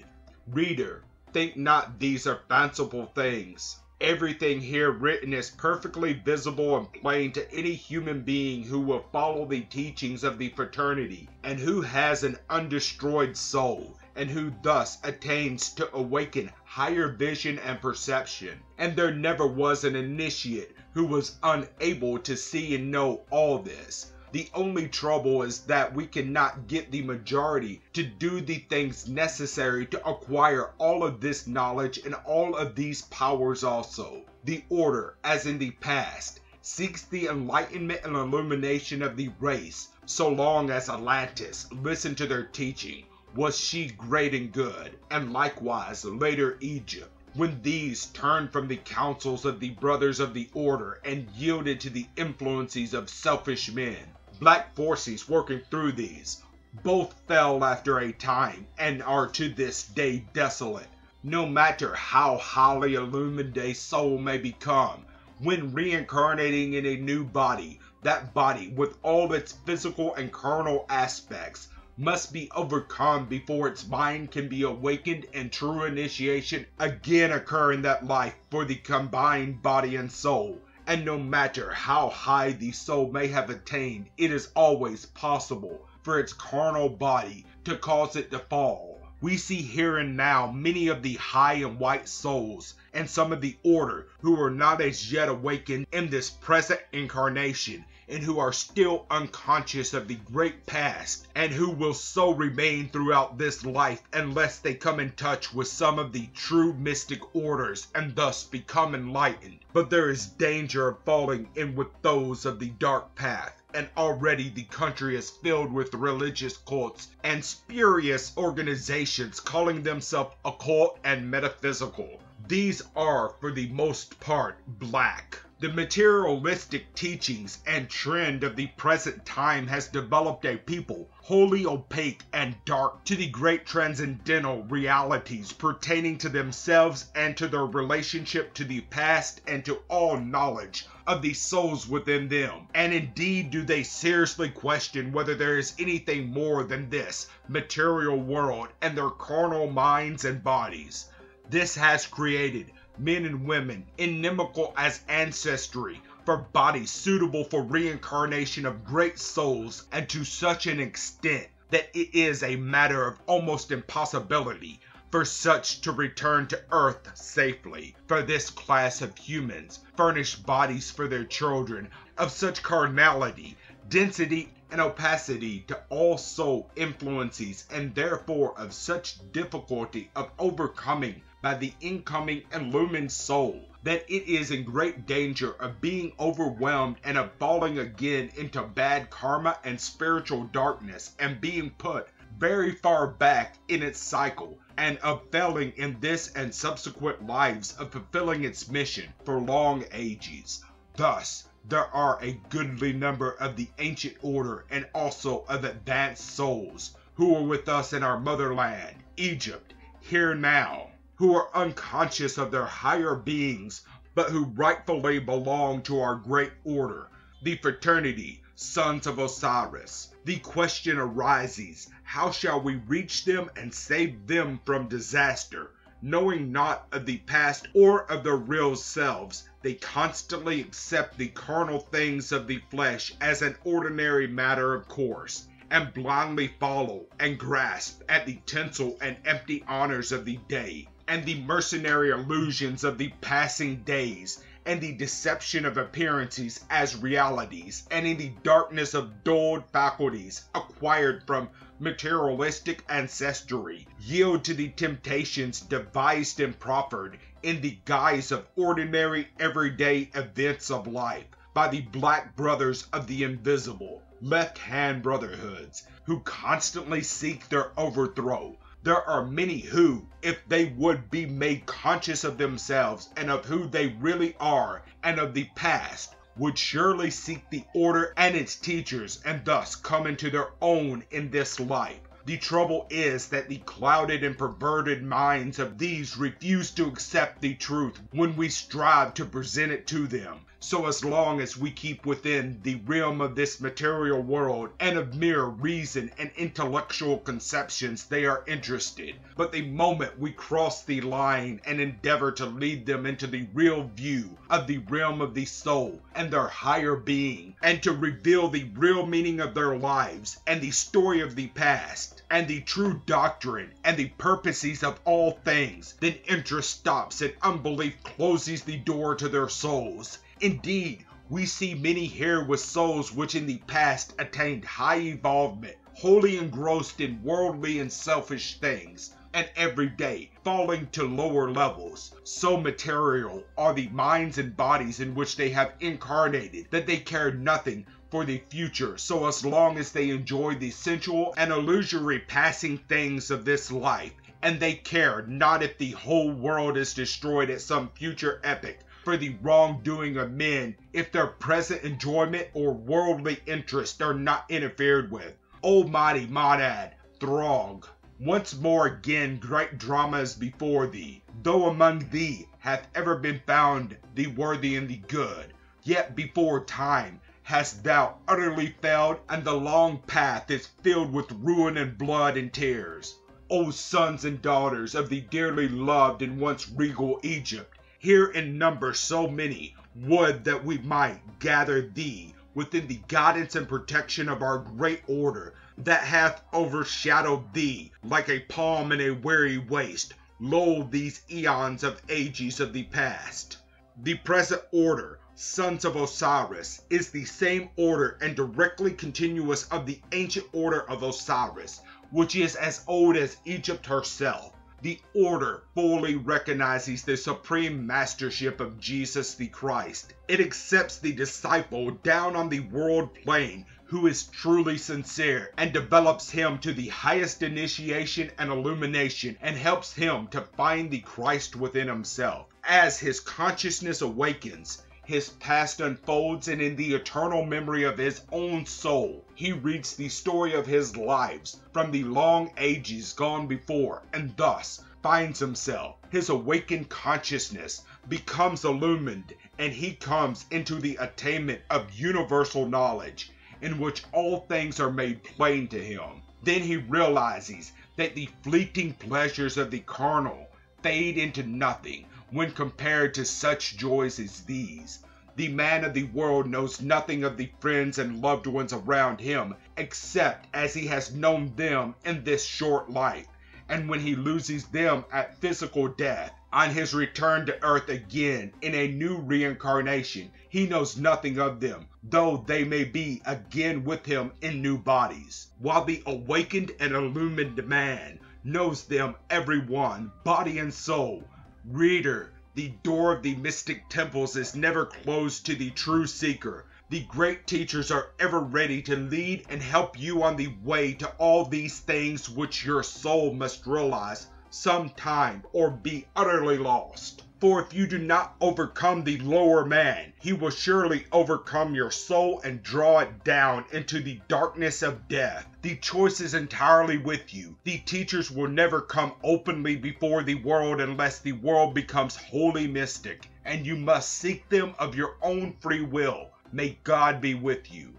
Reader, think not these are fanciful things. Everything here written is perfectly visible and plain to any human being who will follow the teachings of the fraternity, and who has an undestroyed soul, and who thus attains to awaken higher vision and perception. And there never was an initiate who was unable to see and know all this. The only trouble is that we cannot get the majority to do the things necessary to acquire all of this knowledge and all of these powers also. The Order, as in the past, seeks the enlightenment and illumination of the race, so long as Atlantis listened to their teaching was she great and good, and likewise later Egypt, when these turned from the counsels of the Brothers of the Order and yielded to the influences of selfish men. Black forces working through these. Both fell after a time and are to this day desolate. No matter how highly illumined a soul may become, when reincarnating in a new body, that body with all its physical and carnal aspects must be overcome before its mind can be awakened and true initiation again occur in that life for the combined body and soul. And no matter how high the soul may have attained, it is always possible for its carnal body to cause it to fall. We see here and now many of the high and white souls and some of the Order who are not as yet awakened in this present incarnation, and who are still unconscious of the great past, and who will so remain throughout this life unless they come in touch with some of the true mystic orders and thus become enlightened. But there is danger of falling in with those of the dark path, and already the country is filled with religious cults and spurious organizations calling themselves occult and metaphysical. These are, for the most part, black. The materialistic teachings and trend of the present time has developed a people wholly opaque and dark to the great transcendental realities pertaining to themselves and to their relationship to the past and to all knowledge of the souls within them. And indeed do they seriously question whether there is anything more than this material world and their carnal minds and bodies. This has created men and women, inimical as ancestry, for bodies suitable for reincarnation of great souls, and to such an extent that it is a matter of almost impossibility for such to return to Earth safely. For this class of humans furnish bodies for their children of such carnality, density, and opacity to all soul influences, and therefore of such difficulty of overcoming by the incoming illumined soul, that it is in great danger of being overwhelmed and of falling again into bad karma and spiritual darkness, and being put very far back in its cycle, and of failing in this and subsequent lives of fulfilling its mission for long ages. Thus, there are a goodly number of the ancient order and also of advanced souls who are with us in our motherland, Egypt, here now, who are unconscious of their higher beings, but who rightfully belong to our great order, the fraternity, Sons of Osiris. The question arises, how shall we reach them and save them from disaster? Knowing not of the past or of their real selves, they constantly accept the carnal things of the flesh as an ordinary matter of course, and blindly follow and grasp at the tinsel and empty honors of the day, and the mercenary illusions of the passing days, and the deception of appearances as realities, and in the darkness of dulled faculties acquired from materialistic ancestry, yield to the temptations devised and proffered in the guise of ordinary everyday events of life by the black brothers of the invisible, left-hand brotherhoods, who constantly seek their overthrow. There are many who, if they would be made conscious of themselves and of who they really are and of the past, would surely seek the order and its teachers and thus come into their own in this life. The trouble is that the clouded and perverted minds of these refuse to accept the truth when we strive to present it to them. So as long as we keep within the realm of this material world and of mere reason and intellectual conceptions, they are interested. But the moment we cross the line and endeavor to lead them into the real view of the realm of the soul and their higher being, and to reveal the real meaning of their lives and the story of the past, and the true doctrine and the purposes of all things, then interest stops and unbelief closes the door to their souls. Indeed, we see many here with souls which in the past attained high evolvement, wholly engrossed in worldly and selfish things, and every day falling to lower levels. So material are the minds and bodies in which they have incarnated that they care nothing for the future, so as long as they enjoy the sensual and illusory passing things of this life, and they care not if the whole world is destroyed at some future epoch for the wrongdoing of men, if their present enjoyment or worldly interest are not interfered with. Almighty monad, Throg, once more again great drama is before thee, though among thee hath ever been found the worthy and the good, yet before time hast thou utterly failed, and the long path is filled with ruin and blood and tears. O sons and daughters of the dearly loved and once regal Egypt, here in number so many, would that we might gather thee within the guidance and protection of our great order that hath overshadowed thee like a palm in a weary waste, lo these eons of ages of the past. The present order, sons of Osiris, is the same order and directly continuous of the ancient order of Osiris, which is as old as Egypt herself. The order fully recognizes the supreme mastership of Jesus the Christ. It accepts the disciple down on the world plane who is truly sincere and develops him to the highest initiation and illumination and helps him to find the Christ within himself. As his consciousness awakens, his past unfolds, and in the eternal memory of his own soul, he reads the story of his lives from the long ages gone before, and thus finds himself. His awakened consciousness becomes illumined, and he comes into the attainment of universal knowledge, in which all things are made plain to him. Then he realizes that the fleeting pleasures of the carnal fade into nothing when compared to such joys as these. The man of the world knows nothing of the friends and loved ones around him except as he has known them in this short life, and when he loses them at physical death, on his return to earth again in a new reincarnation, he knows nothing of them, though they may be again with him in new bodies, while the awakened and illumined man knows them every one, body and soul. Reader, the door of the mystic temples is never closed to the true seeker. The great teachers are ever ready to lead and help you on the way to all these things which your soul must realize sometime or be utterly lost. For if you do not overcome the lower man, he will surely overcome your soul and draw it down into the darkness of death. The choice is entirely with you. The teachers will never come openly before the world unless the world becomes wholly mystic, and you must seek them of your own free will. May God be with you.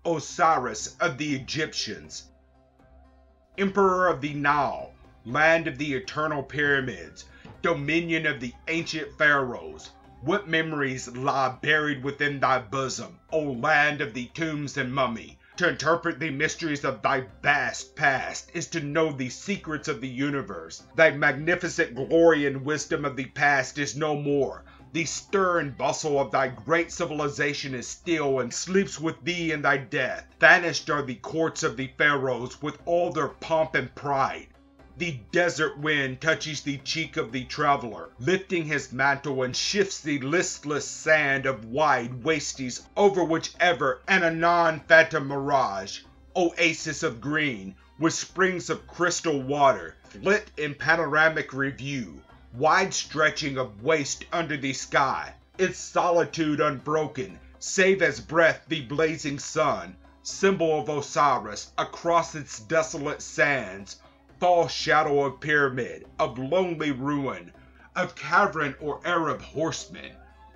Osiris of the Egyptians, Emperor of the Nile, land of the eternal pyramids, dominion of the ancient pharaohs, what memories lie buried within thy bosom, O land of the tombs and mummy? To interpret the mysteries of thy vast past is to know the secrets of the universe. Thy magnificent glory and wisdom of the past is no more. The stir and bustle of thy great civilization is still and sleeps with thee in thy death. Vanished are the courts of the pharaohs with all their pomp and pride. The desert wind touches the cheek of the traveler, lifting his mantle, and shifts the listless sand of wide wastes over whichever and anon phantom mirage, oasis of green, with springs of crystal water, flit in panoramic review, wide stretching of waste under the sky, its solitude unbroken, save as breath the blazing sun, symbol of Osiris, across its desolate sands, false shadow of pyramid, of lonely ruin, of cavern or Arab horseman.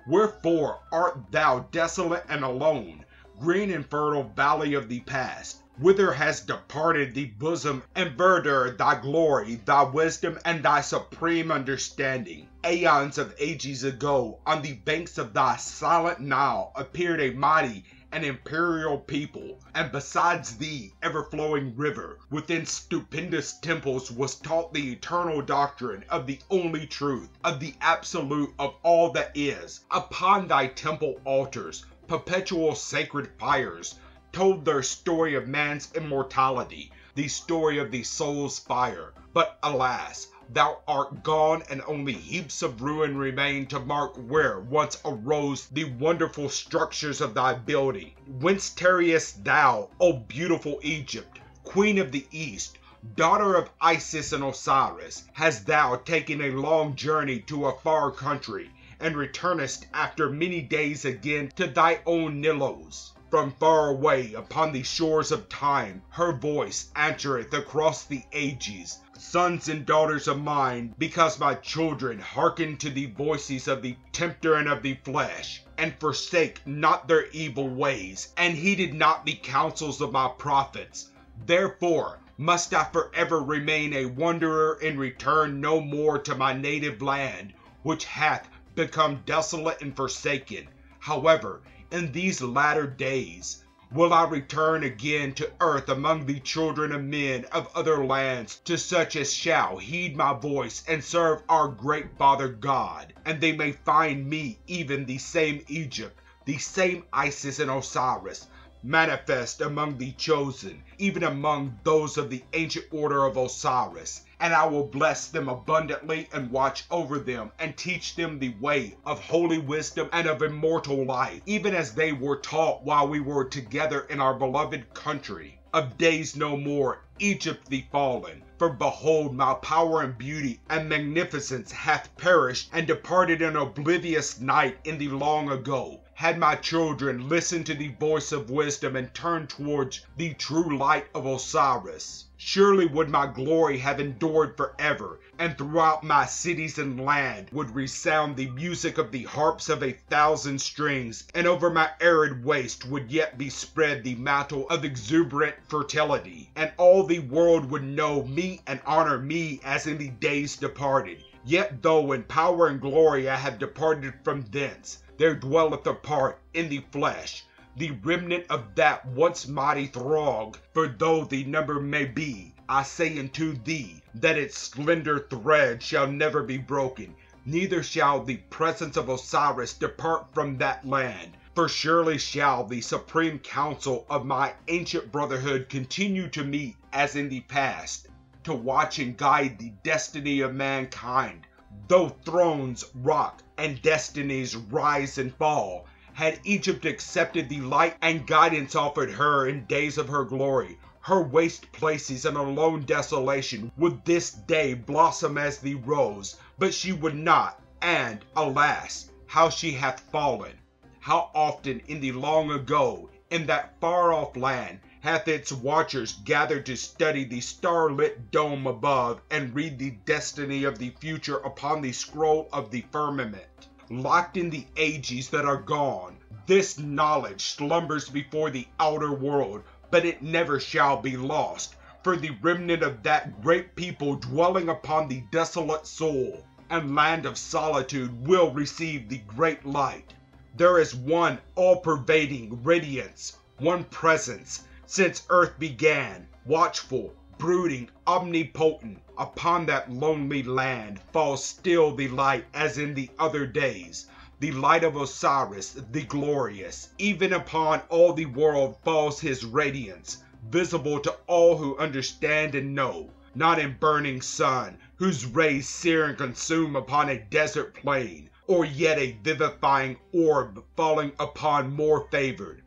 Wherefore art thou desolate and alone, green and fertile valley of the past? Whither has departed the bosom and verdure, thy glory, thy wisdom, and thy supreme understanding? Aeons of ages ago, on the banks of thy silent Nile appeared a mighty and imperial people, and besides thee, ever-flowing river, within stupendous temples was taught the eternal doctrine of the only truth, of the absolute of all that is. Upon thy temple altars, perpetual sacred fires told their story of man's immortality, the story of the soul's fire. But alas, thou art gone, and only heaps of ruin remain to mark where once arose the wonderful structures of thy building. Whence tarriest thou, O beautiful Egypt, queen of the East, daughter of Isis and Osiris? Hast thou taken a long journey to a far country, and returnest after many days again to thy own Nilos? From far away upon the shores of time, her voice answereth across the ages. Sons and daughters of mine, because my children hearken to the voices of the tempter and of the flesh, and forsake not their evil ways, and heeded not the counsels of my prophets. Therefore must I forever remain a wanderer and return no more to my native land, which hath become desolate and forsaken. However, in these latter days will I return again to earth among the children of men of other lands, to such as shall heed my voice and serve our great Father God, and they may find me even the same Egypt, the same Isis and Osiris, manifest among the chosen, even among those of the ancient order of Osiris. And I will bless them abundantly and watch over them and teach them the way of holy wisdom and of immortal life, even as they were taught while we were together in our beloved country. Of days no more, Egypt the fallen. For behold, my power and beauty and magnificence hath perished and departed in oblivious night in the long ago. Had my children listened to the voice of wisdom and turned towards the true light of Osiris, surely would my glory have endured forever, and throughout my cities and land would resound the music of the harps of 1,000 strings, and over my arid waste would yet be spread the mantle of exuberant fertility, and all the world would know me and honor me as in the days departed. Yet though in power and glory I have departed from thence, there dwelleth apart in the flesh the remnant of that once mighty throng. For though the number may be, I say unto thee, that its slender thread shall never be broken, neither shall the presence of Osiris depart from that land. For surely shall the supreme council of my ancient brotherhood continue to meet as in the past, to watch and guide the destiny of mankind. Though thrones rock and destinies rise and fall, had Egypt accepted the light and guidance offered her in days of her glory, her waste places and alone desolation would this day blossom as the rose. But she would not, and, alas, how she hath fallen! How often in the long ago, in that far-off land, hath its watchers gathered to study the star-lit dome above and read the destiny of the future upon the scroll of the firmament. Locked in the ages that are gone, this knowledge slumbers before the outer world, but it never shall be lost, for the remnant of that great people dwelling upon the desolate soul and land of solitude will receive the great light. There is one all-pervading radiance, one presence, since earth began, watchful, brooding, omnipotent. Upon that lonely land falls still the light as in the other days, the light of Osiris the glorious. Even upon all the world falls his radiance, visible to all who understand and know, not in burning sun, whose rays sear and consume upon a desert plain, or yet a vivifying orb falling upon more favored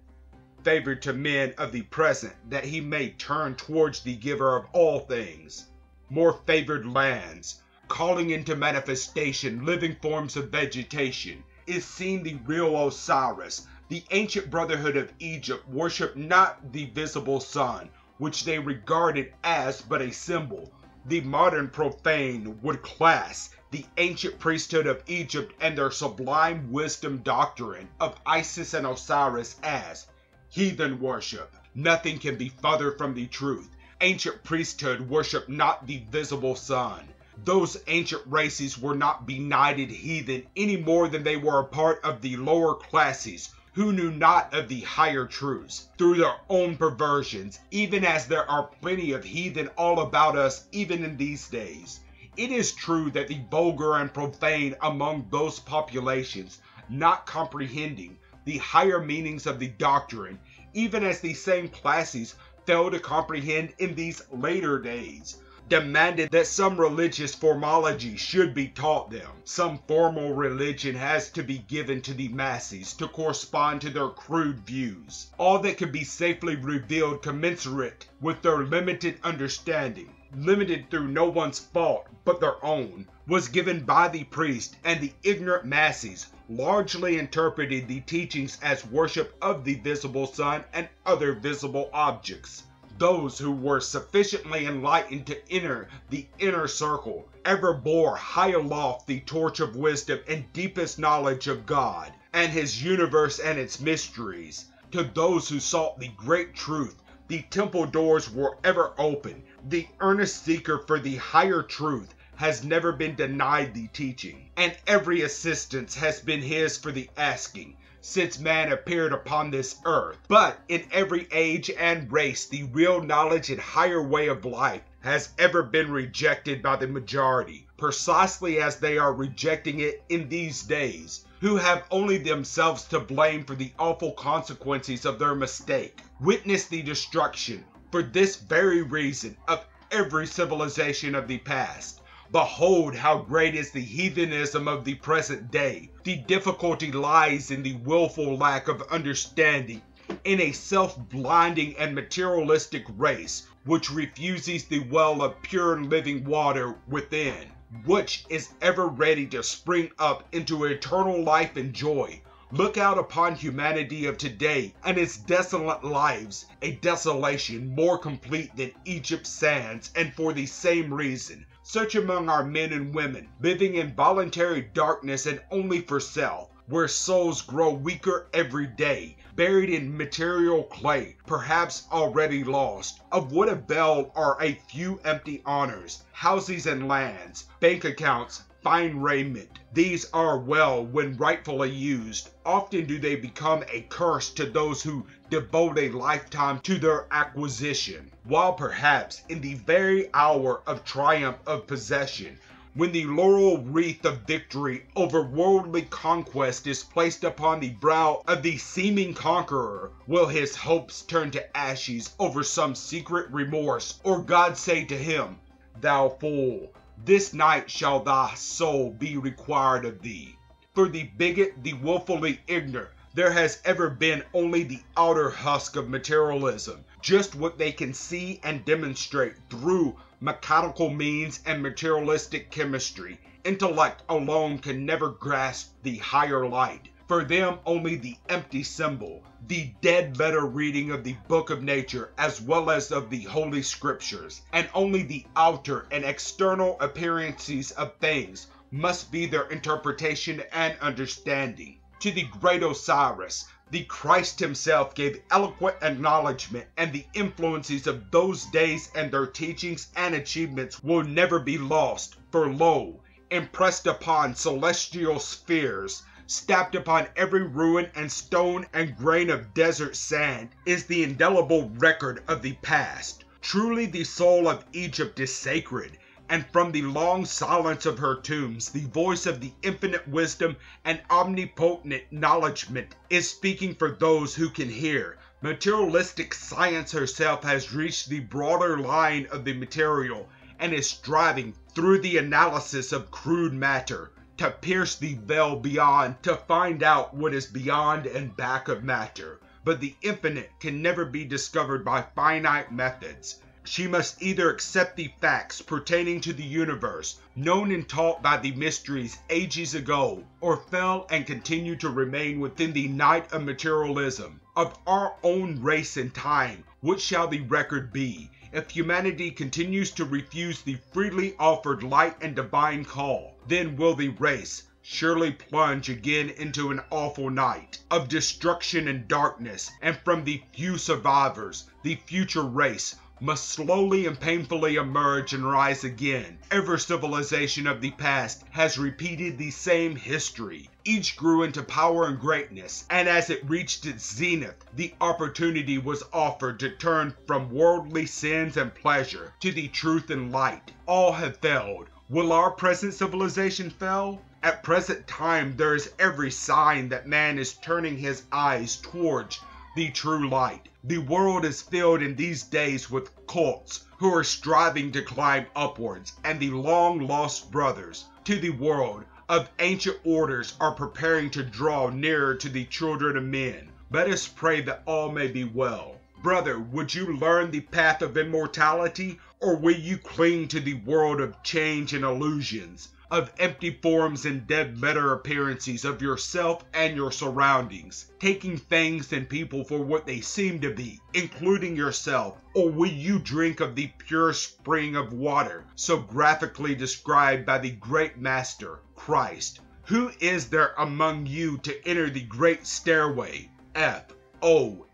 to men of the present, that he may turn towards the giver of all things. More favored lands, calling into manifestation living forms of vegetation, is seen the real Osiris, The ancient brotherhood of Egypt worshipped not the visible sun, which they regarded as but a symbol. The modern profane would class the ancient priesthood of Egypt and their sublime wisdom doctrine of Isis and Osiris as heathen worship. Nothing can be further from the truth. Ancient priesthood worshipped not the visible sun. Those ancient races were not benighted heathen any more than they were a part of the lower classes who knew not of the higher truths through their own perversions, even as there are plenty of heathen all about us even in these days. It is true that the vulgar and profane among those populations, not comprehending the higher meanings of the doctrine, even as the same classes fail to comprehend in these later days, demanded that some religious formology should be taught them. Some formal religion has to be given to the masses to correspond to their crude views. All that can be safely revealed commensurate with their limited understanding, limited through no one's fault but their own, was given by the priest, and the ignorant masses largely interpreted the teachings as worship of the visible sun and other visible objects. Those who were sufficiently enlightened to enter the inner circle ever bore high aloft the torch of wisdom and deepest knowledge of God and His universe and its mysteries. To those who sought the great truth, the temple doors were ever open. The earnest seeker for the higher truth has never been denied the teaching, and every assistance has been his for the asking, since man appeared upon this earth. But in every age and race, the real knowledge and higher way of life has ever been rejected by the majority, precisely as they are rejecting it in these days, who have only themselves to blame for the awful consequences of their mistake. Witness the destruction, for this very reason, of every civilization of the past. Behold how great is the heathenism of the present day. The difficulty lies in the willful lack of understanding, in a self-blinding and materialistic race which refuses the well of pure living water within, which is ever ready to spring up into eternal life and joy. Look out upon humanity of today and its desolate lives, a desolation more complete than Egypt's sands, and for the same reason. Search among our men and women, living in voluntary darkness and only for self, where souls grow weaker every day, buried in material clay, perhaps already lost. Of what avail are a few empty honors, houses and lands, bank accounts, fine raiment? These are well when rightfully used. Often do they become a curse to those who devote a lifetime to their acquisition, while perhaps in the very hour of triumph of possession, when the laurel wreath of victory over worldly conquest is placed upon the brow of the seeming conqueror, will his hopes turn to ashes over some secret remorse, or God say to him, "Thou fool, this night shall thy soul be required of thee." For the bigot, the willfully ignorant, there has ever been only the outer husk of materialism, just what they can see and demonstrate through mechanical means and materialistic chemistry. Intellect alone can never grasp the higher light. For them only the empty symbol, the dead letter reading of the book of nature as well as of the holy scriptures, and only the outer and external appearances of things must be their interpretation and understanding. To the great Osiris, the Christ himself gave eloquent acknowledgement, and the influences of those days and their teachings and achievements will never be lost, for lo, impressed upon celestial spheres, stamped upon every ruin and stone and grain of desert sand, is the indelible record of the past. Truly the soul of Egypt is sacred, and from the long silence of her tombs, the voice of the infinite wisdom and omnipotent acknowledgement is speaking for those who can hear. Materialistic science herself has reached the broader line of the material, and is striving, through the analysis of crude matter, to pierce the veil beyond, to find out what is beyond and back of matter. But the infinite can never be discovered by finite methods. She must either accept the facts pertaining to the universe, known and taught by the mysteries ages ago, or fail and continue to remain within the night of materialism. Of our own race and time, what shall the record be, if humanity continues to refuse the freely offered light and divine call? Then will the race surely plunge again into an awful night of destruction and darkness, and from the few survivors, the future race must slowly and painfully emerge and rise again. Every civilization of the past has repeated the same history. Each grew into power and greatness, and as it reached its zenith, the opportunity was offered to turn from worldly sins and pleasure to the truth and light. All have failed. Will our present civilization fail? At present time, there is every sign that man is turning his eyes towards the true light. The world is filled in these days with cults who are striving to climb upwards, and the long-lost brothers to the world of ancient orders are preparing to draw nearer to the children of men. Let us pray that all may be well. Brother, would you learn the path of immortality, or will you cling to the world of change and illusions, of empty forms and dead letter appearances of yourself and your surroundings, taking things and people for what they seem to be, including yourself? Or will you drink of the pure spring of water so graphically described by the great master, Christ? Who is there among you to enter the great stairway, F-O-S-O,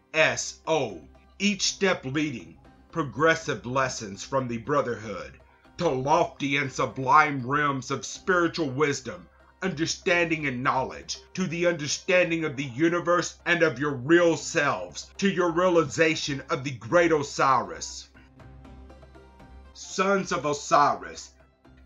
each step leading progressive lessons from the brotherhood to lofty and sublime realms of spiritual wisdom, understanding and knowledge, to the understanding of the universe and of your real selves, to your realization of the great Osiris. Sons of Osiris.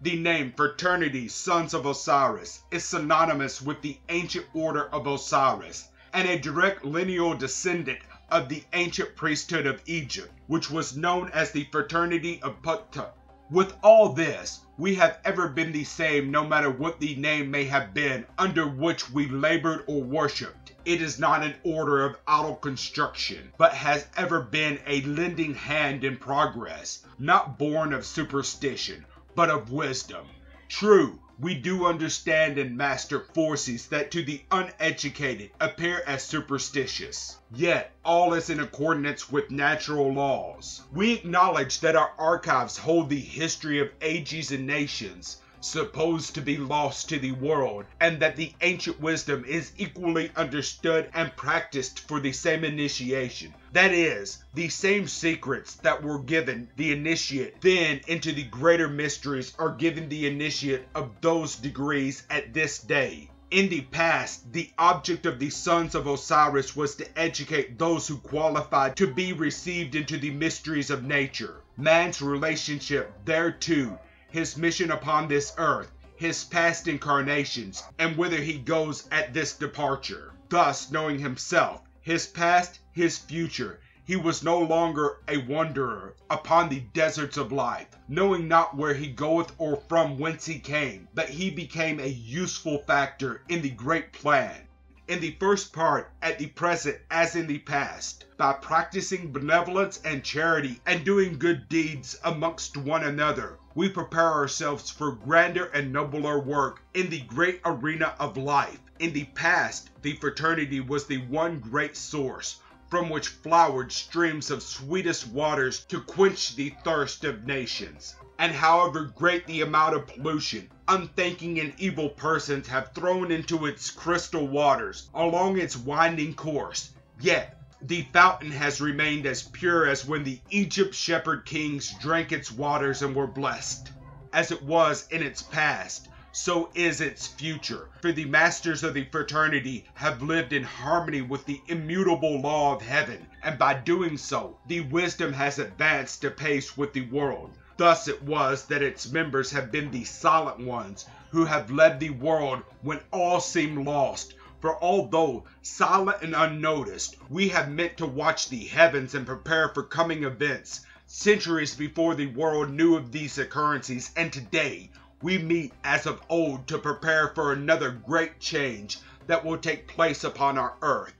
The name Fraternity Sons of Osiris is synonymous with the ancient order of Osiris, and a direct lineal descendant of the ancient priesthood of Egypt, which was known as the Fraternity of Ptah. With all this, we have ever been the same no matter what the name may have been under which we labored or worshipped. It is not an order of idle construction, but has ever been a lending hand in progress, not born of superstition, but of wisdom. True, we do understand and master forces that to the uneducated appear as superstitious. Yet, all is in accordance with natural laws. We acknowledge that our archives hold the history of ages and nations, supposed to be lost to the world, and that the ancient wisdom is equally understood and practiced for the same initiation. That is, the same secrets that were given the initiate then into the greater mysteries are given the initiate of those degrees at this day. In the past, the object of the Sons of Osiris was to educate those who qualified to be received into the mysteries of nature, man's relationship thereto, his mission upon this earth, his past incarnations, and whither he goes at this departure. Thus, knowing himself, his past, his future, he was no longer a wanderer upon the deserts of life, knowing not where he goeth or from whence he came, but he became a useful factor in the great plan. In the first part, at the present as in the past, by practicing benevolence and charity and doing good deeds amongst one another, we prepare ourselves for grander and nobler work in the great arena of life. In the past, the fraternity was the one great source from which flowered streams of sweetest waters to quench the thirst of nations. And however great the amount of pollution unthinking and evil persons have thrown into its crystal waters along its winding course, yet the fountain has remained as pure as when the Egypt shepherd kings drank its waters and were blessed. As it was in its past, so is its future, for the masters of the fraternity have lived in harmony with the immutable law of heaven, and by doing so, the wisdom has advanced apace with the world. Thus it was that its members have been the silent ones who have led the world when all seemed lost. For although silent and unnoticed, we have meant to watch the heavens and prepare for coming events, centuries before the world knew of these occurrences, and today we meet as of old to prepare for another great change that will take place upon our earth.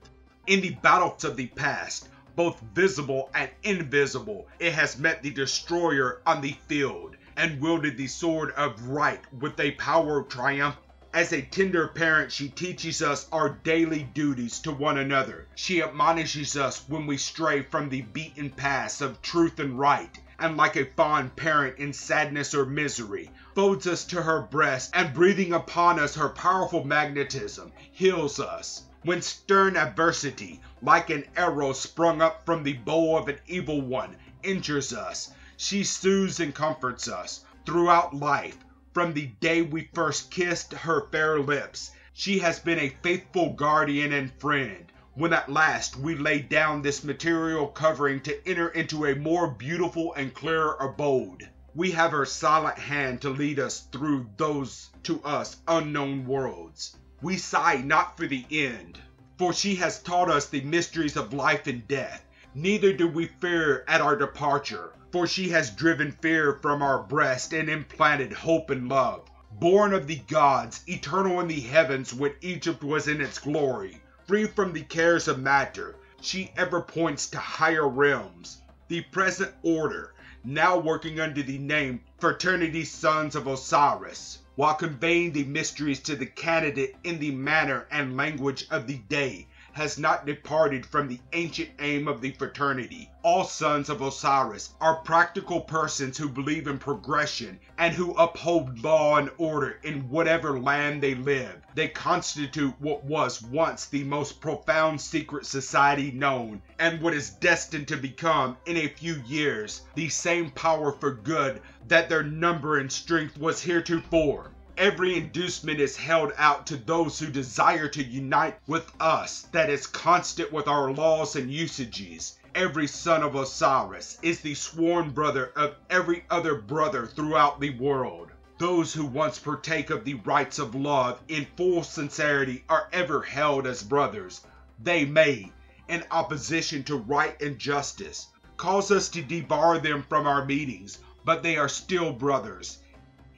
In the battles of the past, both visible and invisible, it has met the destroyer on the field, and wielded the sword of right with a power triumphant. As a tender parent, she teaches us our daily duties to one another. She admonishes us when we stray from the beaten paths of truth and right, and like a fond parent in sadness or misery, folds us to her breast, and breathing upon us her powerful magnetism, heals us. When stern adversity, like an arrow sprung up from the bow of an evil one, injures us, she soothes and comforts us throughout life. From the day we first kissed her fair lips, she has been a faithful guardian and friend. When at last we lay down this material covering to enter into a more beautiful and clearer abode, we have her silent hand to lead us through those to us unknown worlds. We sigh not for the end, for she has taught us the mysteries of life and death. Neither do we fear at our departure, for she has driven fear from our breast and implanted hope and love. Born of the gods, eternal in the heavens when Egypt was in its glory, free from the cares of matter, she ever points to higher realms. The present order, now working under the name Fraternity Sons of Osiris, while conveying the mysteries to the candidate in the manner and language of the day, has not departed from the ancient aim of the fraternity. All Sons of Osiris are practical persons who believe in progression and who uphold law and order in whatever land they live. They constitute what was once the most profound secret society known, and what is destined to become, in a few years, the same power for good that their number and strength was heretofore. Every inducement is held out to those who desire to unite with us that is constant with our laws and usages. Every son of Osiris is the sworn brother of every other brother throughout the world. Those who once partake of the rights of love in full sincerity are ever held as brothers. They may, in opposition to right and justice, cause us to debar them from our meetings, but they are still brothers.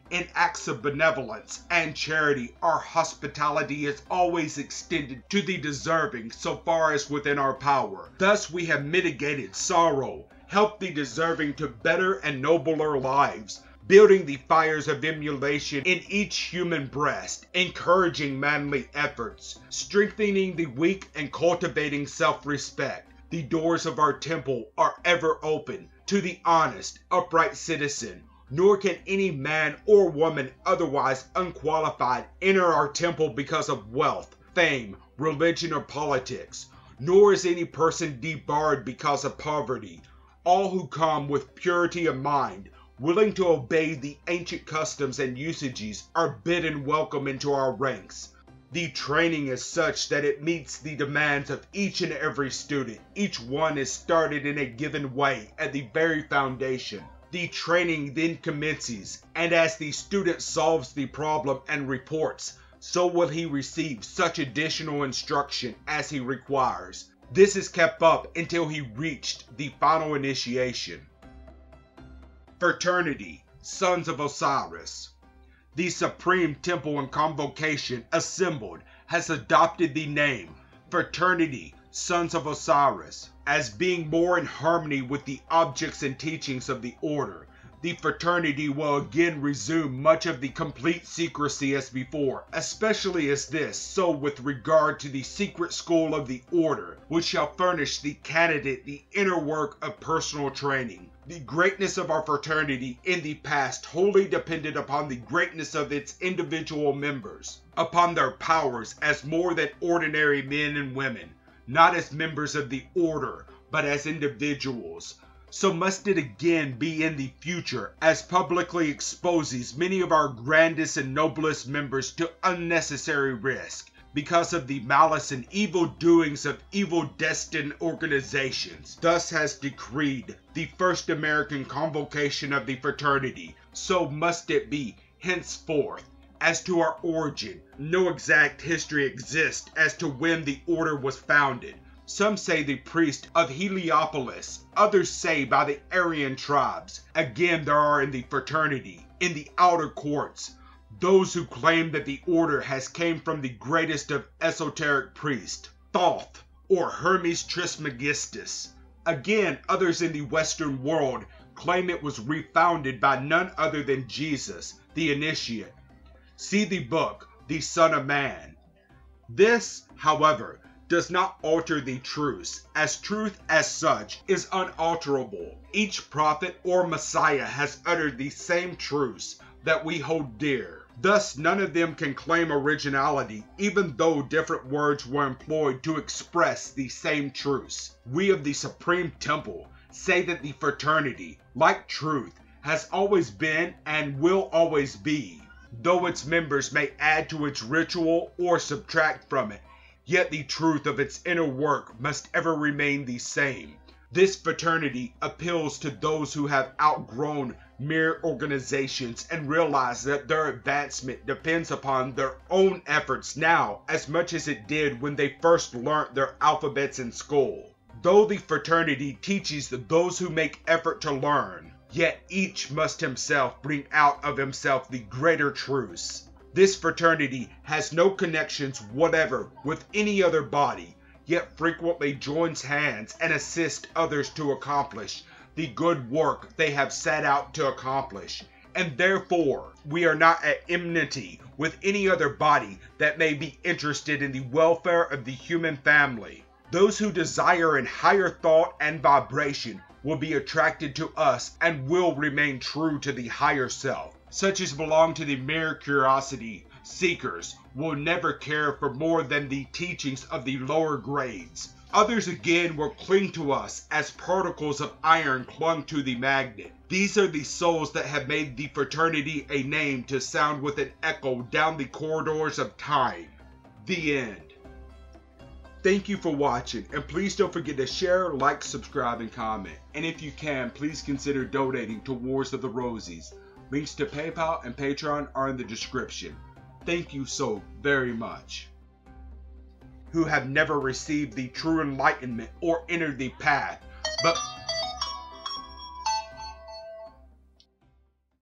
In acts of benevolence and charity, our hospitality is always extended to the deserving so far as within our power. Thus we have mitigated sorrow, helped the deserving to better and nobler lives, building the fires of emulation in each human breast, encouraging manly efforts, strengthening the weak and cultivating self-respect. The doors of our temple are ever open to the honest, upright citizen, nor can any man or woman otherwise unqualified enter our temple because of wealth, fame, religion, or politics, nor is any person debarred because of poverty. All who come with purity of mind, willing to obey the ancient customs and usages, are bidden welcome into our ranks. The training is such that it meets the demands of each and every student. Each one is started in a given way at the very foundation. The training then commences, and as the student solves the problem and reports, so will he receive such additional instruction as he requires. This is kept up until he reached the final initiation. Fraternity, Sons of Osiris. The Supreme Temple and Convocation assembled has adopted the name Fraternity, Sons of Osiris, as being more in harmony with the objects and teachings of the order. The fraternity will again resume much of the complete secrecy as before, especially as this, so with regard to the secret school of the order, which shall furnish the candidate the inner work of personal training. The greatness of our fraternity in the past wholly depended upon the greatness of its individual members, upon their powers as more than ordinary men and women, not as members of the order, but as individuals. So must it again be in the future, as publicly exposes many of our grandest and noblest members to unnecessary risk, because of the malice and evil doings of evil destined organizations. Thus has decreed the first American convocation of the fraternity, so must it be henceforth. As to our origin, no exact history exists as to when the order was founded. Some say the priest of Heliopolis, others say by the Aryan tribes. Again, there are in the fraternity, in the outer courts, those who claim that the order has came from the greatest of esoteric priests, Thoth, or Hermes Trismegistus, Again, others in the Western world claim it was refounded by none other than Jesus, the initiate. See the book, The Son of Man. This, however, does not alter the truths, as truth as such is unalterable. Each prophet or Messiah has uttered the same truths that we hold dear. Thus, none of them can claim originality, even though different words were employed to express the same truths. We of the Supreme Temple say that the fraternity, like truth, has always been and will always be. Though its members may add to its ritual or subtract from it, yet the truth of its inner work must ever remain the same. This fraternity appeals to those who have outgrown mere organizations and realize that their advancement depends upon their own efforts now as much as it did when they first learnt their alphabets in school. Though the fraternity teaches those who make effort to learn, yet each must himself bring out of himself the greater truths. This fraternity has no connections whatever with any other body, yet frequently joins hands and assists others to accomplish the good work they have set out to accomplish, and therefore we are not at enmity with any other body that may be interested in the welfare of the human family. Those who desire in higher thought and vibration will be attracted to us and will remain true to the higher self. Such as belong to the mere curiosity seekers will never care for more than the teachings of the lower grades. Others again will cling to us as particles of iron clung to the magnet. These are the souls that have made the fraternity a name to sound with an echo down the corridors of time. The end. Thank you for watching, and please don't forget to share, like, subscribe, and comment. And if you can, please consider donating to Wars of the Rosies. Links to PayPal and Patreon are in the description. Thank you so very much. Who have never received the true enlightenment or entered the path, but